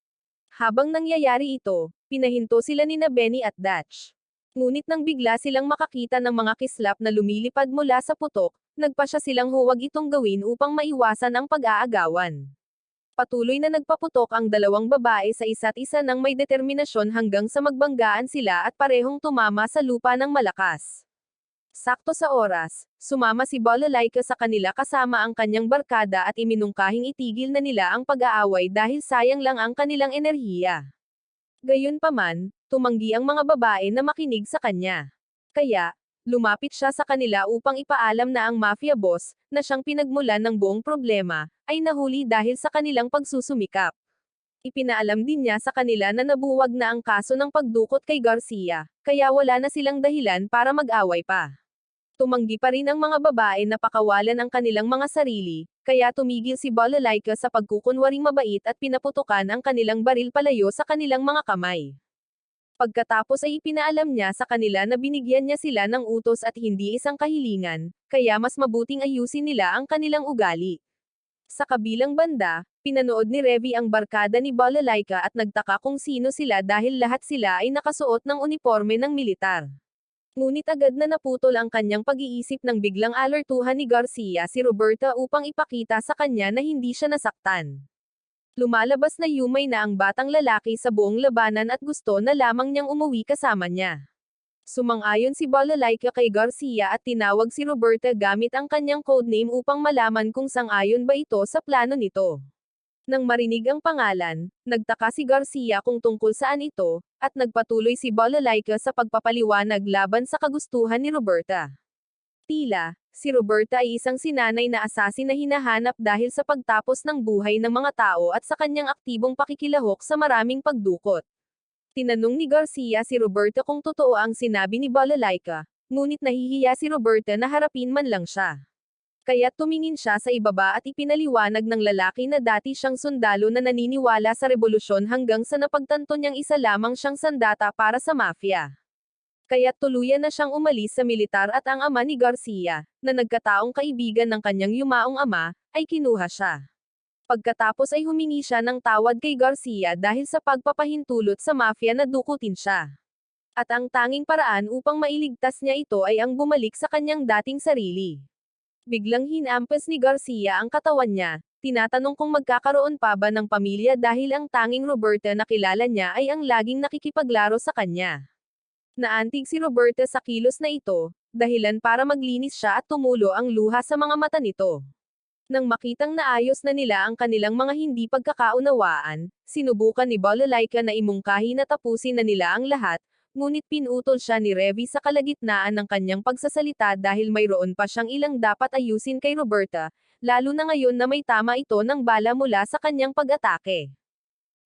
Speaker 1: Habang nangyayari ito, pinahinto sila nina Benny at Dutch. Ngunit nang bigla silang makakita ng mga kislap na lumilipad mula sa putok, Nagpasya silang huwag itong gawin upang maiwasan ang pag-aagawan. Patuloy na nagpaputok ang dalawang babae sa isa't isa ng may determinasyon hanggang sa magbanggaan sila at parehong tumama sa lupa ng malakas. Sakto sa oras, sumama si Balalaika sa kanila kasama ang kanyang barkada at iminungkahing itigil na nila ang pag-aaway dahil sayang lang ang kanilang enerhiya. Gayunpaman, tumanggi ang mga babae na makinig sa kanya. Kaya, lumapit siya sa kanila upang ipaalam na ang mafia boss, na siyang pinagmulan ng buong problema, ay nahuli dahil sa kanilang pagsusumikap. Ipinaalam din niya sa kanila na nabuwag na ang kaso ng pagdukot kay Garcia, kaya wala na silang dahilan para mag-away pa. Tumanggi pa rin ang mga babae na pakawalan ang kanilang mga sarili, kaya tumigil si Balalaika sa pagkukunwaring mabait at pinaputukan ang kanilang baril palayo sa kanilang mga kamay. Pagkatapos ay ipinaalam niya sa kanila na binigyan niya sila ng utos at hindi isang kahilingan, kaya mas mabuting ayusin nila ang kanilang ugali. Sa kabilang banda, pinanood ni Revy ang barkada ni Balalaika at nagtaka kung sino sila dahil lahat sila ay nakasuot ng uniforme ng militar. Ngunit agad na naputol ang kanyang pag-iisip nang biglang alertuhan ni Garcia si Roberta upang ipakita sa kanya na hindi siya nasaktan. Lumalabas na yumay na ang batang lalaki sa buong labanan at gusto na lamang niyang umuwi kasama niya. Sumang-ayon si Balalaika kay Garcia at tinawag si Roberta gamit ang kanyang codename upang malaman kung sang-ayon ba ito sa plano nito. Nang marinig ang pangalan, nagtaka si Garcia kung tungkol saan ito, at nagpatuloy si Balalaika sa pagpapaliwanag laban sa kagustuhan ni Roberta. Tila, si Roberta ay isang sinanay na asasin na hinahanap dahil sa pagtapos ng buhay ng mga tao at sa kanyang aktibong pakikilahok sa maraming pagdukot. Tinanong ni Garcia si Roberta kung totoo ang sinabi ni Balalaika, ngunit nahihiya si Roberta na harapin man lang siya. Kaya tumingin siya sa ibaba at ipinaliwanag ng lalaki na dati siyang sundalo na naniniwala sa revolusyon hanggang sa napagtanto niyang isa lamang siyang sandata para sa mafia. Kaya tuluyan na siyang umalis sa militar at ang ama ni Garcia, na nagkataong kaibigan ng kanyang yumaong ama, ay kinuha siya. Pagkatapos ay humingi siya ng tawad kay Garcia dahil sa pagpapahintulot sa mafia na dukutin siya. At ang tanging paraan upang mailigtas niya ito ay ang bumalik sa kanyang dating sarili. Biglang hinampas ni Garcia ang katawan niya, tinatanong kung magkakaroon pa ba ng pamilya dahil ang tanging Roberta na kilala niya ay ang laging nakikipaglaro sa kanya. Naantig si Roberta sa kilos na ito, dahilan para maglinis siya at tumulo ang luha sa mga mata nito. Nang makitang naayos na nila ang kanilang mga hindi pagkakaunawaan, sinubukan ni Balalaika na imungkahi na tapusin na nila ang lahat, ngunit pinutol siya ni Revy sa kalagitnaan ng kanyang pagsasalita dahil mayroon pa siyang ilang dapat ayusin kay Roberta, lalo na ngayon na may tama ito ng bala mula sa kanyang pag-atake.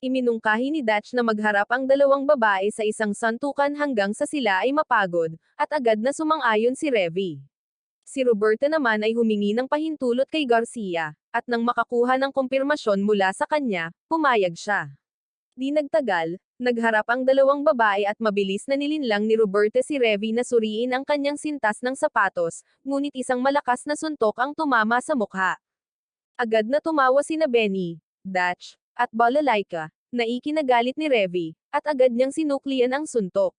Speaker 1: Iminungkahi ni Dutch na magharap ang dalawang babae sa isang santukan hanggang sa sila ay mapagod, at agad na sumang-ayon si Revy. Si Roberta naman ay humingi ng pahintulot kay Garcia, at nang makakuha ng kumpirmasyon mula sa kanya, pumayag siya. Di nagtagal, nagharap ang dalawang babae at mabilis na nilinlang ni Roberta si Revy na suriin ang kanyang sintas ng sapatos, ngunit isang malakas na suntok ang tumama sa mukha. Agad na tumawa sina Benny, Dutch, at Balalaika, na ikinagalit ni Revy, at agad niyang sinuklian ang suntok.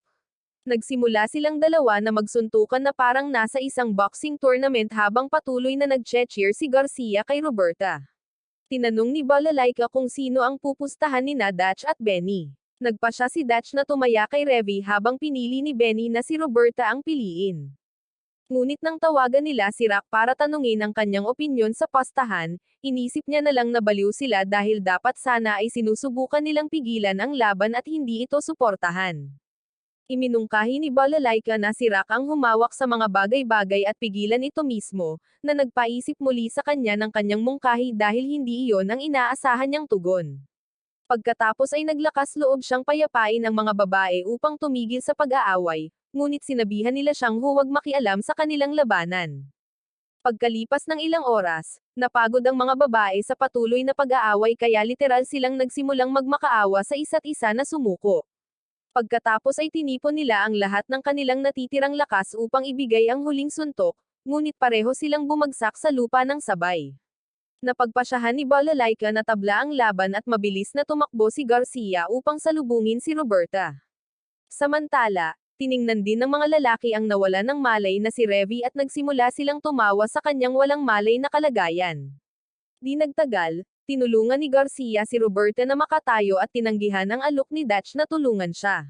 Speaker 1: Nagsimula silang dalawa na magsuntukan na parang nasa isang boxing tournament habang patuloy na nag-cheer si Garcia kay Roberta. Tinanong ni Balalaika kung sino ang pupustahan ni Dutch at Benny. Nagpasya si Dutch na tumaya kay Revy habang pinili ni Benny na si Roberta ang piliin. Ngunit nang tawagan nila si Rock para tanungin ang kanyang opinyon sa postahan, inisip niya na lang na baliw sila dahil dapat sana ay sinusubukan nilang pigilan ang laban at hindi ito suportahan. Iminungkahi ni Balalaika na si Rock ang humawak sa mga bagay-bagay at pigilan ito mismo, na nagpaisip muli sa kanya ng kanyang mungkahi dahil hindi iyon ang inaasahan niyang tugon. Pagkatapos ay naglakas loob siyang payapain ang mga babae upang tumigil sa pag-aaway, ngunit sinabihan nila siyang huwag makialam sa kanilang labanan. Pagkalipas ng ilang oras, napagod ang mga babae sa patuloy na pag-aaway kaya literal silang nagsimulang magmakaawa sa isa't isa na sumuko. Pagkatapos ay tinipon nila ang lahat ng kanilang natitirang lakas upang ibigay ang huling suntok, ngunit pareho silang bumagsak sa lupa ng sabay. Napagpasyahan ni Balalaika na tabla ang laban at mabilis na tumakbo si Garcia upang salubungin si Roberta. Samantala, tiningnan din ng mga lalaki ang nawala ng malay na si Revy at nagsimula silang tumawa sa kanyang walang malay na kalagayan. Di nagtagal, tinulungan ni Garcia si Roberta na makatayo at tinanggihan ang alok ni Dutch na tulungan siya.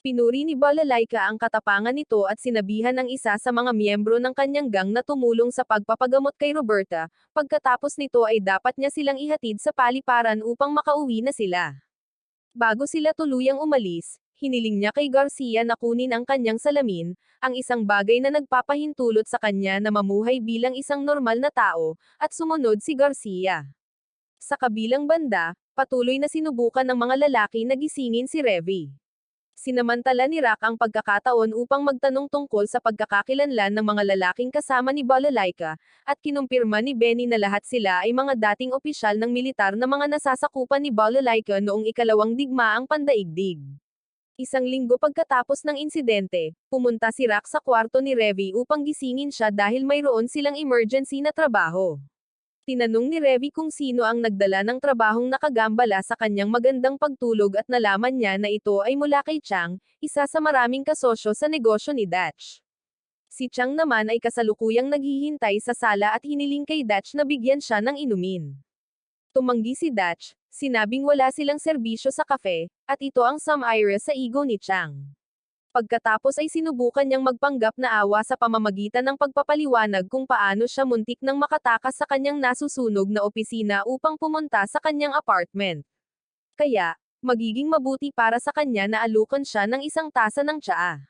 Speaker 1: Pinuri ni Balalaika ang katapangan nito at sinabihan ng isa sa mga miyembro ng kanyang gang na tumulong sa pagpapagamot kay Roberta, pagkatapos nito ay dapat niya silang ihatid sa paliparan upang makauwi na sila. Bago sila tuluyang umalis, hiniling niya kay Garcia na kunin ang kanyang salamin, ang isang bagay na nagpapahintulot sa kanya na mamuhay bilang isang normal na tao, at sumunod si Garcia. Sa kabilang banda, patuloy na sinubukan ng mga lalaki na gisingin si Revy. Sinamantala ni Rock ang pagkakataon upang magtanong tungkol sa pagkakakilanlan ng mga lalaking kasama ni Balalaika, at kinumpirma ni Benny na lahat sila ay mga dating opisyal ng militar na mga nasasakupan ni Balalaika noong ikalawang digmaang pandaigdig. Isang linggo pagkatapos ng insidente, pumunta si Rock sa kwarto ni Revy upang gisingin siya dahil mayroon silang emergency na trabaho. Tinanong ni Revy kung sino ang nagdala ng trabahong nakagambala sa kanyang magandang pagtulog at nalaman niya na ito ay mula kay Chang, isa sa maraming kasosyo sa negosyo ni Dutch. Si Chang naman ay kasalukuyang naghihintay sa sala at hiniling kay Dutch na bigyan siya ng inumin. Tumanggi si Dutch, sinabing wala silang serbisyo sa kafe, at ito ang sum-ire sa ego ni Chang. Pagkatapos ay sinubukan niyang magpanggap na awa sa pamamagitan ng pagpapaliwanag kung paano siya muntik nang makatakas sa kanyang nasusunog na opisina upang pumunta sa kanyang apartment. Kaya, magiging mabuti para sa kanya na alukan siya ng isang tasa ng tsaa.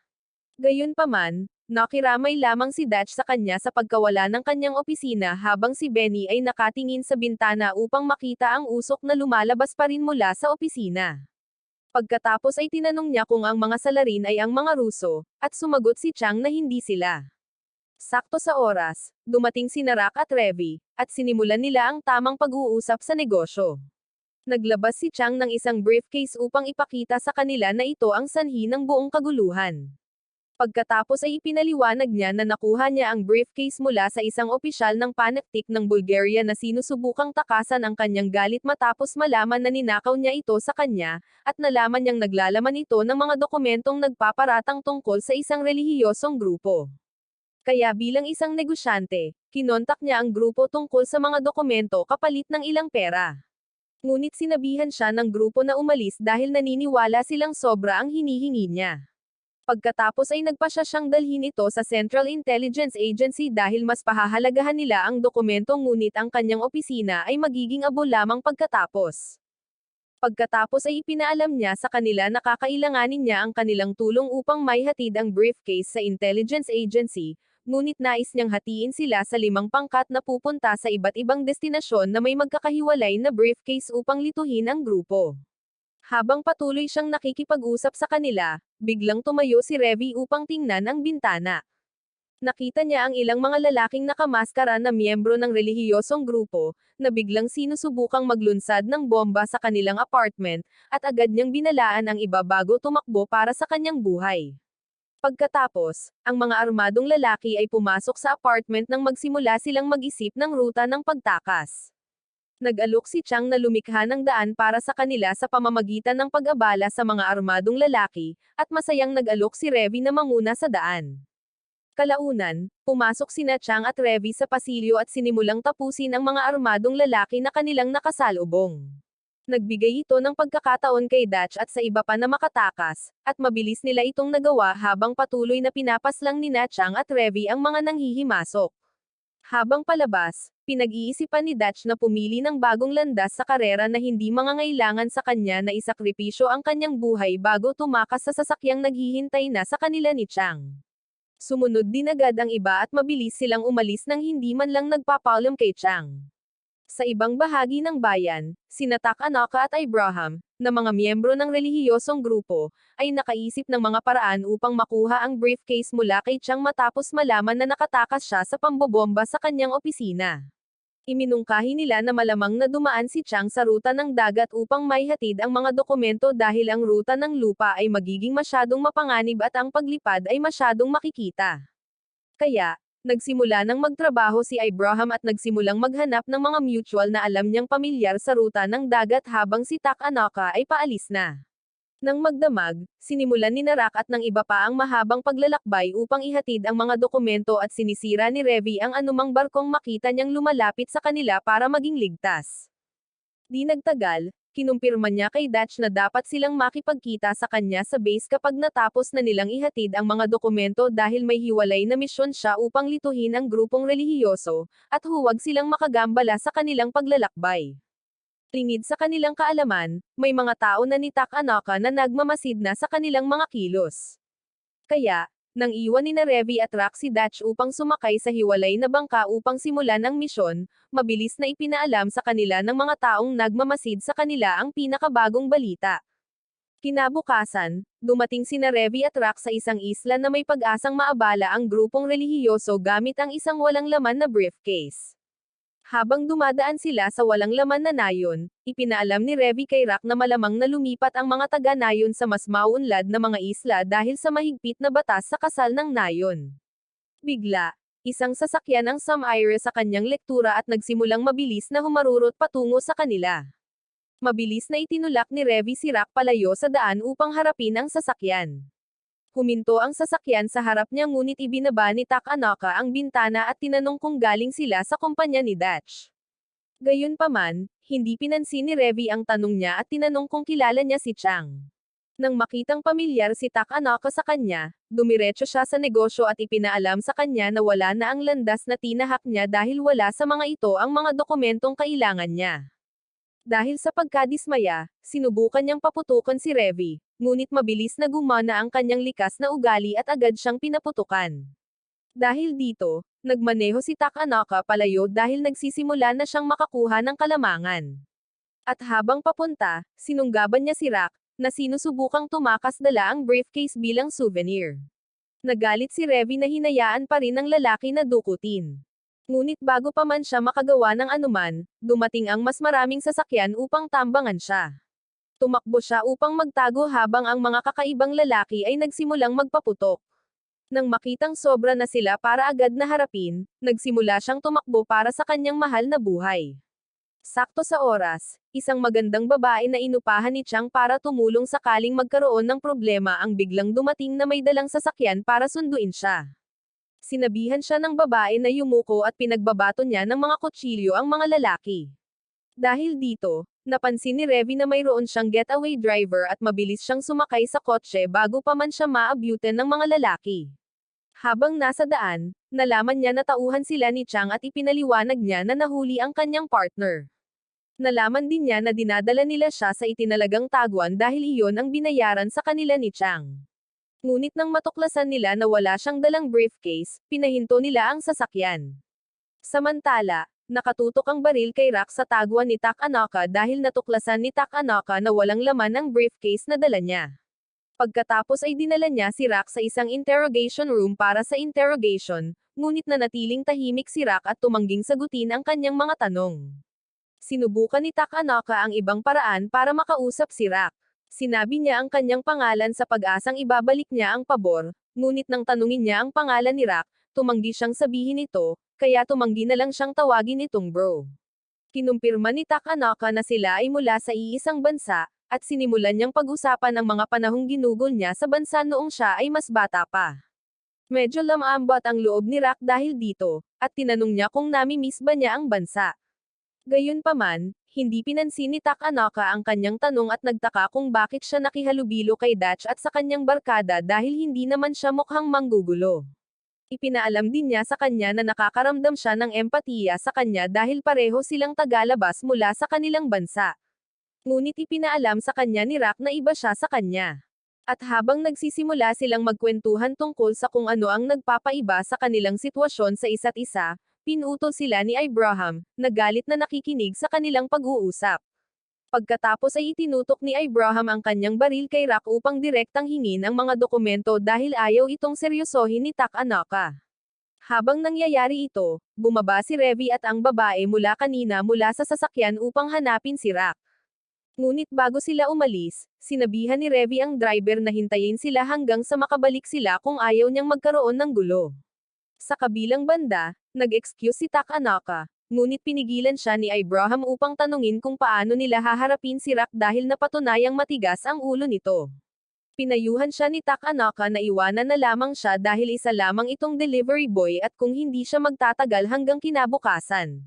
Speaker 1: Gayunpaman, nakiramay lamang si Dutch sa kanya sa pagkawala ng kanyang opisina habang si Benny ay nakatingin sa bintana upang makita ang usok na lumalabas pa rin mula sa opisina. Pagkatapos ay tinanong niya kung ang mga salarin ay ang mga Ruso, at sumagot si Chang na hindi sila. Sakto sa oras, dumating si Rock at Revy, at sinimulan nila ang tamang pag-uusap sa negosyo. Naglabas si Chang ng isang briefcase upang ipakita sa kanila na ito ang sanhi ng buong kaguluhan. Pagkatapos ay ipinaliwanag niya na nakuha niya ang briefcase mula sa isang opisyal ng panaktik ng Bulgaria na sinusubukang takasan ang kanyang galit matapos malaman na ninakaw niya ito sa kanya, at nalaman niyang naglalaman ito ng mga dokumentong nagpaparatang tungkol sa isang relihiyosong grupo. Kaya bilang isang negosyante, kinontak niya ang grupo tungkol sa mga dokumento kapalit ng ilang pera. Ngunit sinabihan siya ng grupo na umalis dahil naniniwala silang sobra ang hinihingi niya. Pagkatapos ay nagpasya siyang dalhin ito sa Central Intelligence Agency dahil mas pahahalagahan nila ang dokumento ngunit ang kanyang opisina ay magiging abo lamang pagkatapos. Pagkatapos ay ipinaalam niya sa kanila na kakailanganin niya ang kanilang tulong upang maihatid ang briefcase sa Intelligence Agency, ngunit nais niyang hatiin sila sa 5 pangkat na pupunta sa iba't ibang destinasyon na may magkakahiwalay na briefcase upang lituhin ang grupo. Habang patuloy siyang nakikipag-usap sa kanila, biglang tumayo si Revy upang tingnan ang bintana. Nakita niya ang ilang mga lalaking nakamaskara na miyembro ng relihiyosong grupo, na biglang sinusubukang maglunsad ng bomba sa kanilang apartment, at agad niyang binalaan ang iba bago tumakbo para sa kanyang buhay. Pagkatapos, ang mga armadong lalaki ay pumasok sa apartment nang magsimula silang mag-isip ng ruta ng pagtakas. Nag-alok si Chang na lumikha ng daan para sa kanila sa pamamagitan ng pag-abala sa mga armadong lalaki, at masayang nag-alok si Revy na manguna sa daan. Kalaunan, pumasok sina Chang at Revy sa pasilyo at sinimulang tapusin ang mga armadong lalaki na kanilang nakasalubong. Nagbigay ito ng pagkakataon kay Dutch at sa iba pa na makatakas, at mabilis nila itong nagawa habang patuloy na pinapaslang nina Chang at Revy ang mga nanghihimasok. Habang palabas, pinag-iisipan ni Dutch na pumili ng bagong landas sa karera na hindi mangangailangan sa kanya na isakripisyo ang kanyang buhay bago tumakas sa sasakyang naghihintay na sa kanila ni Chang. Sumunod din agad ang iba at mabilis silang umalis nang hindi man lang nagpapaalam kay Chang. Sa ibang bahagi ng bayan, sina Tak-Anaka at Abraham, na mga miyembro ng relihiyosong grupo, ay nakaisip ng mga paraan upang makuha ang briefcase mula kay Chang matapos malaman na nakatakas siya sa pambobomba sa kanyang opisina. Iminungkahi nila na malamang na dumaan si Chang sa ruta ng dagat upang maihatid ang mga dokumento dahil ang ruta ng lupa ay magiging masyadong mapanganib at ang paglipad ay masyadong makikita. Kaya, nagsimula ng magtrabaho si Abraham at nagsimulang maghanap ng mga mutual na alam niyang pamilyar sa ruta ng dagat habang si Tak-Anaka ay paalis na. Nang magdamag, sinimulan ni Narak at ng iba pa ang mahabang paglalakbay upang ihatid ang mga dokumento at sinisira ni Revy ang anumang barkong makita niyang lumalapit sa kanila para maging ligtas. Di nagtagal, kinumpirma niya kay Dutch na dapat silang makipagkita sa kanya sa base kapag natapos na nilang ihatid ang mga dokumento dahil may hiwalay na misyon siya upang lituhin ang grupong relihiyoso, at huwag silang makagambala sa kanilang paglalakbay. Lingid sa kanilang kaalaman, may mga tao na ni Tak-Anaka na nagmamasid na sa kanilang mga kilos. Kaya, nang iwan ni Revy at Rock si Dutch upang sumakay sa hiwalay na bangka upang simulan ang misyon, mabilis na ipinaalam sa kanila ng mga taong nagmamasid sa kanila ang pinakabagong balita. Kinabukasan, dumating sina Revy at Rock sa isang isla na may pag-asang maabala ang grupong relihiyoso gamit ang isang walang laman na briefcase. Habang dumadaan sila sa walang laman na nayon, ipinaalam ni Revy kay Rock na malamang na lumipat ang mga taga-nayon sa mas mauunlad na mga isla dahil sa mahigpit na batas sa kasal ng nayon. Bigla, isang sasakyan ang sumire sa kanyang lektura at nagsimulang mabilis na humarurot patungo sa kanila. Mabilis na itinulak ni Revy si Rock palayo sa daan upang harapin ang sasakyan. Huminto ang sasakyan sa harap niya ngunit ibinaba ni Tak-Anaka ang bintana at tinanong kung galing sila sa kumpanya ni Dutch. Gayunpaman, hindi pinansin ni Revy ang tanong niya at tinanong kung kilala niya si Chang. Nang makitang pamilyar si Tak-Anaka sa kanya, dumiretso siya sa negosyo at ipinaalam sa kanya na wala na ang landas na tinahak niya dahil wala sa mga ito ang mga dokumentong kailangan niya. Dahil sa pagkadismaya, sinubukan niyang paputukan si Revy, ngunit mabilis na gumana ang kanyang likas na ugali at agad siyang pinaputukan. Dahil dito, nagmaneho si Tak-Anaka palayo dahil nagsisimula na siyang makakuha ng kalamangan. At habang papunta, sinunggaban niya si Rock, na sinusubukang tumakas dala ang briefcase bilang souvenir. Nagalit si Revy na hinayaan pa rin ng lalaki na dukutin. Ngunit bago pa man siya makagawa ng anuman, dumating ang mas maraming sasakyan upang tambangan siya. Tumakbo siya upang magtago habang ang mga kakaibang lalaki ay nagsimulang magpaputok. Nang makitang sobra na sila para agad na harapin, nagsimula siyang tumakbo para sa kanyang mahal na buhay. Sakto sa oras, isang magandang babae na inupahan ni Chang para tumulong sakaling magkaroon ng problema ang biglang dumating na may dalang sasakyan para sunduin siya. Sinabihan siya ng babae na yumuko at pinagbabato niya ng mga kutsilyo ang mga lalaki. Dahil dito, napansin ni Revy na mayroon siyang getaway driver at mabilis siyang sumakay sa kotse bago pa man siya maabutan ng mga lalaki. Habang nasa daan, nalaman niya na tauhan sila ni Chang at ipinaliwanag niya na nahuli ang kanyang partner. Nalaman din niya na dinadala nila siya sa itinalagang taguan dahil iyon ang binayaran sa kanila ni Chang. Ngunit nang matuklasan nila na wala siyang dalang briefcase, pinahinto nila ang sasakyan. Samantala, nakatutok ang baril kay Rock sa taguan ni Tak-Anaka dahil natuklasan ni Tak-Anaka na walang laman ang briefcase na dala niya. Pagkatapos ay dinala niya si Rock sa isang interrogation room para sa interrogation, ngunit nanatiling tahimik si Rock at tumangging sagutin ang kanyang mga tanong. Sinubukan ni Tak-Anaka ang ibang paraan para makausap si Rock. Sinabi niya ang kanyang pangalan sa pag-asang ibabalik niya ang pabor, ngunit nang tanungin niya ang pangalan ni Rock, tumanggi siyang sabihin ito, kaya tumanggi na lang siyang tawagin itong bro. Kinumpirma ni Tak-Anaka na sila ay mula sa iisang bansa, at sinimulan niyang pag-usapan ang mga panahong ginugol niya sa bansa noong siya ay mas bata pa. Medyo lamambot ang loob ni Rock dahil dito, at tinanong niya kung nami-miss ba niya ang bansa. Gayunpaman, hindi pinansin ni Tak-Anaka ang kanyang tanong at nagtaka kung bakit siya nakihalubilo kay Dutch at sa kanyang barkada dahil hindi naman siya mukhang manggugulo. Ipinaalam din niya sa kanya na nakakaramdam siya ng empatiya sa kanya dahil pareho silang tagalabas mula sa kanilang bansa. Ngunit ipinaalam sa kanya ni Rock na iba siya sa kanya. At habang nagsisimula silang magkwentuhan tungkol sa kung ano ang nagpapaiba sa kanilang sitwasyon sa isa't isa, pinutol sila ni Abraham, nagalit na nakikinig sa kanilang pag-uusap. Pagkatapos ay itinutok ni Abraham ang kanyang baril kay Rock upang direktang hingin ang mga dokumento dahil ayaw itong seryosohin ni Tak-Anaka. Habang nangyayari ito, bumaba si Revy at ang babae mula kanina mula sa sasakyan upang hanapin si Rock. Ngunit bago sila umalis, sinabihan ni Revy ang driver na hintayin sila hanggang sa makabalik sila kung ayaw niyang magkaroon ng gulo. Sa kabilang banda, nag-excuse si Tak-Anaka, ngunit pinigilan siya ni Abraham upang tanungin kung paano nila haharapin si Rock dahil napatunayang matigas ang ulo nito. Pinayuhan siya ni Takanaka na iwanan na lamang siya dahil isa lamang itong delivery boy at kung hindi siya magtatagal hanggang kinabukasan.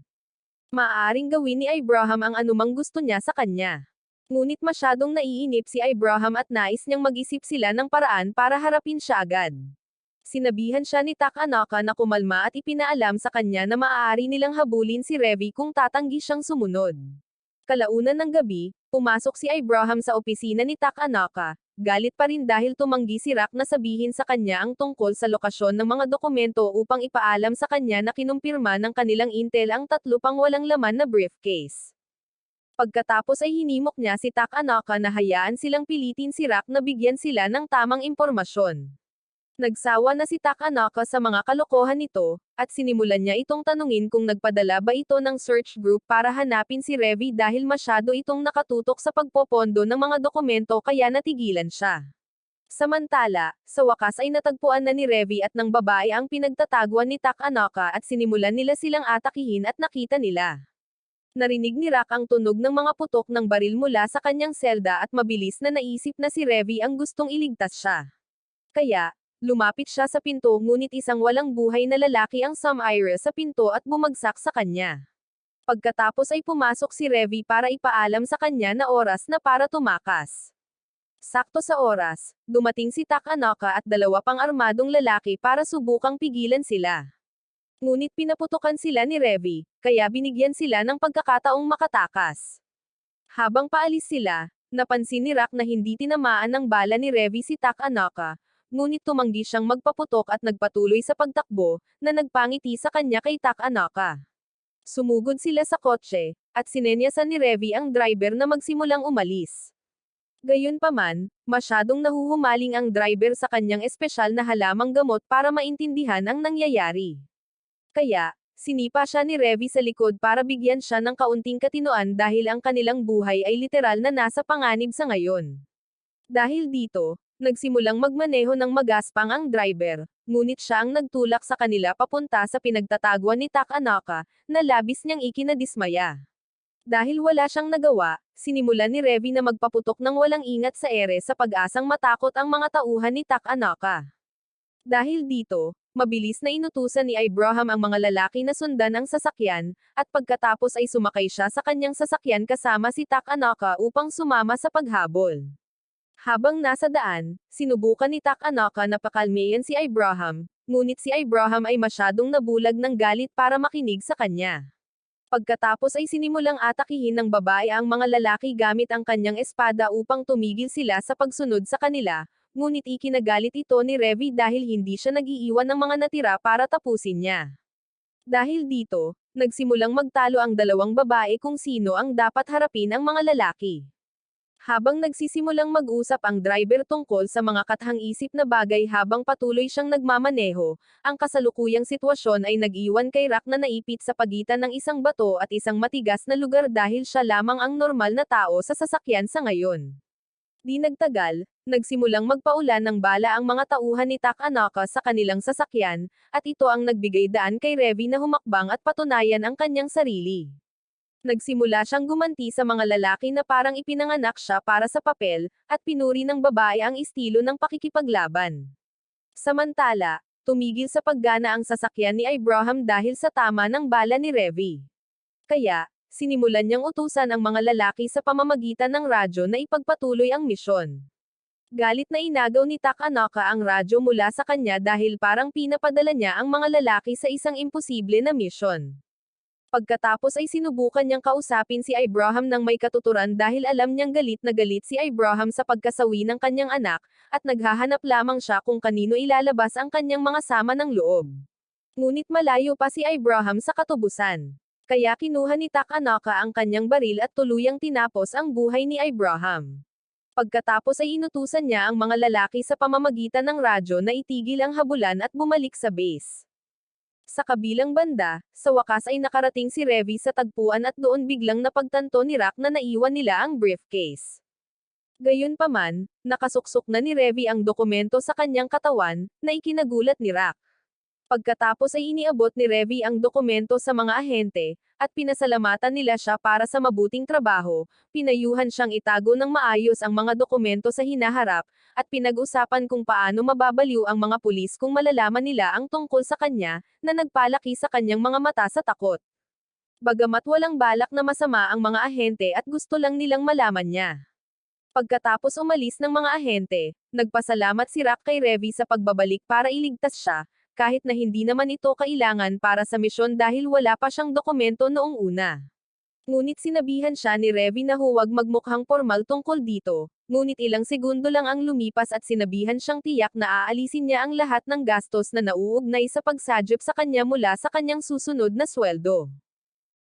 Speaker 1: Maaaring gawin ni Abraham ang anumang gusto niya sa kanya. Ngunit masyadong naiinip si Abraham at nais niyang mag-isip sila ng paraan para harapin siya agad. Sinabihan siya ni Takanaka na kumalma at ipinaalam sa kanya na maaari nilang habulin si Revi kung tatanggi siyang sumunod. Kalaunan ng gabi, pumasok si Abraham sa opisina ni Takanaka. Galit pa rin dahil tumanggi si Rock na sabihin sa kanya ang tungkol sa lokasyon ng mga dokumento upang ipaalam sa kanya na kinumpirma ng kanilang intel ang 3 pang walang laman na briefcase. Pagkatapos ay hinimok niya si Takanaka na hayaan silang pilitin si Rock na bigyan sila ng tamang impormasyon. Nagsawa na si Takanaka sa mga kalokohan nito, at sinimulan niya itong tanungin kung nagpadala ba ito ng search group para hanapin si Revi dahil masyado itong nakatutok sa pagpopondo ng mga dokumento kaya natigilan siya. Samantala, sa wakas ay natagpuan na ni Revi at ng babae ang pinagtataguan ni Takanaka at sinimulan nila silang atakihin at nakita nila. Narinig ni Rock ang tunog ng mga putok ng baril mula sa kanyang selda at mabilis na naisip na si Revi ang gustong iligtas siya. Kaya, lumapit siya sa pinto ngunit isang walang buhay na lalaki ang sumire sa pinto at bumagsak sa kanya. Pagkatapos ay pumasok si Revi para ipaalam sa kanya na oras na para tumakas. Sakto sa oras, dumating si Takanaka at 2 pang armadong lalaki para subukang pigilan sila. Ngunit pinaputukan sila ni Revi, kaya binigyan sila ng pagkakataong makatakas. Habang paalis sila, napansin ni Rock na hindi tinamaan ng bala ni Revi si Takanaka, ngunit tumanggi siyang magpaputok at nagpatuloy sa pagtakbo, na nagpangiti sa kanya kay Takanaka. Sumugod sila sa kotse, at sinenyasan ni Revi ang driver na magsimulang umalis. Gayunpaman, masyadong nahuhumaling ang driver sa kanyang espesyal na halamang gamot para maintindihan ang nangyayari. Kaya, sinipa siya ni Revi sa likod para bigyan siya ng kaunting katinoan dahil ang kanilang buhay ay literal na nasa panganib sa ngayon. Dahil dito, nagsimulang magmaneho ng magaspang ang driver, ngunit siya ang nagtulak sa kanila papunta sa pinagtataguan ni Takanaka, na labis niyang ikinadismaya. Dahil wala siyang nagawa, sinimulan ni Revi na magpaputok ng walang ingat sa ere sa pag-asang matakot ang mga tauhan ni Takanaka. Dahil dito, mabilis na inutusan ni Abraham ang mga lalaki na sundan ang sasakyan, at pagkatapos ay sumakay siya sa kanyang sasakyan kasama si Takanaka upang sumama sa paghabol. Habang nasa daan, sinubukan ni Takanaka na pakalmayan si Abraham, ngunit si Abraham ay masyadong nabulag ng galit para makinig sa kanya. Pagkatapos ay sinimulang atakihin ng babae ang mga lalaki gamit ang kanyang espada upang tumigil sila sa pagsunod sa kanila, ngunit ikinagalit ito ni Revi dahil hindi siya nag-iiwan ng mga natira para tapusin niya. Dahil dito, nagsimulang magtalo ang 2 babae kung sino ang dapat harapin ang mga lalaki. Habang nagsisimulang mag-usap ang driver tungkol sa mga kathang-isip na bagay habang patuloy siyang nagmamaneho, ang kasalukuyang sitwasyon ay nag-iwan kay Rock na naipit sa pagitan ng isang bato at isang matigas na lugar dahil siya lamang ang normal na tao sa sasakyan sa ngayon. Di nagtagal, nagsimulang magpaulan ng bala ang mga tauhan ni Takanaka sa kanilang sasakyan, at ito ang nagbigay daan kay Revi na humakbang at patunayan ang kanyang sarili. Nagsimula siyang gumanti sa mga lalaki na parang ipinanganak siya para sa papel, at pinuri ng babae ang estilo ng pakikipaglaban. Samantala, tumigil sa paggana ang sasakyan ni Abraham dahil sa tama ng bala ni Revi. Kaya, sinimulan niyang utusan ang mga lalaki sa pamamagitan ng radyo na ipagpatuloy ang misyon. Galit na inagaw ni Takanaka ang radyo mula sa kanya dahil parang pinapadala niya ang mga lalaki sa isang imposible na misyon. Pagkatapos ay sinubukan niyang kausapin si Abraham ng may katuturan dahil alam niyang galit na galit si Abraham sa pagkasawi ng kanyang anak, at naghahanap lamang siya kung kanino ilalabas ang kanyang mga sama ng loob. Ngunit malayo pa si Abraham sa katubusan. Kaya kinuha ni Takanaka ang kanyang baril at tuluyang tinapos ang buhay ni Abraham. Pagkatapos ay inutusan niya ang mga lalaki sa pamamagitan ng radyo na itigil ang habulan at bumalik sa base. Sa kabilang banda, sa wakas ay nakarating si Revi sa tagpuan at doon biglang napagtanto ni Rock na naiwan nila ang briefcase. Gayunpaman, nakasuksok na ni Revi ang dokumento sa kanyang katawan, na ikinagulat ni Rock. Pagkatapos ay iniabot ni Revi ang dokumento sa mga ahente, at pinasalamatan nila siya para sa mabuting trabaho, pinayuhan siyang itago ng maayos ang mga dokumento sa hinaharap, at pinag-usapan kung paano mababaliw ang mga pulis kung malalaman nila ang tungkol sa kanya, na nagpalaki sa kanyang mga mata sa takot. Bagamat walang balak na masama ang mga ahente at gusto lang nilang malaman niya. Pagkatapos umalis ng mga ahente, nagpasalamat si Rock kay Revy sa pagbabalik para iligtas siya, kahit na hindi naman ito kailangan para sa misyon dahil wala pa siyang dokumento noong una. Ngunit sinabihan siya ni Revy na huwag magmukhang formal tungkol dito, ngunit ilang segundo lang ang lumipas at sinabihan siyang tiyak na aalisin niya ang lahat ng gastos na nauugnay sa pagsadyep sa kanya mula sa kanyang susunod na sweldo.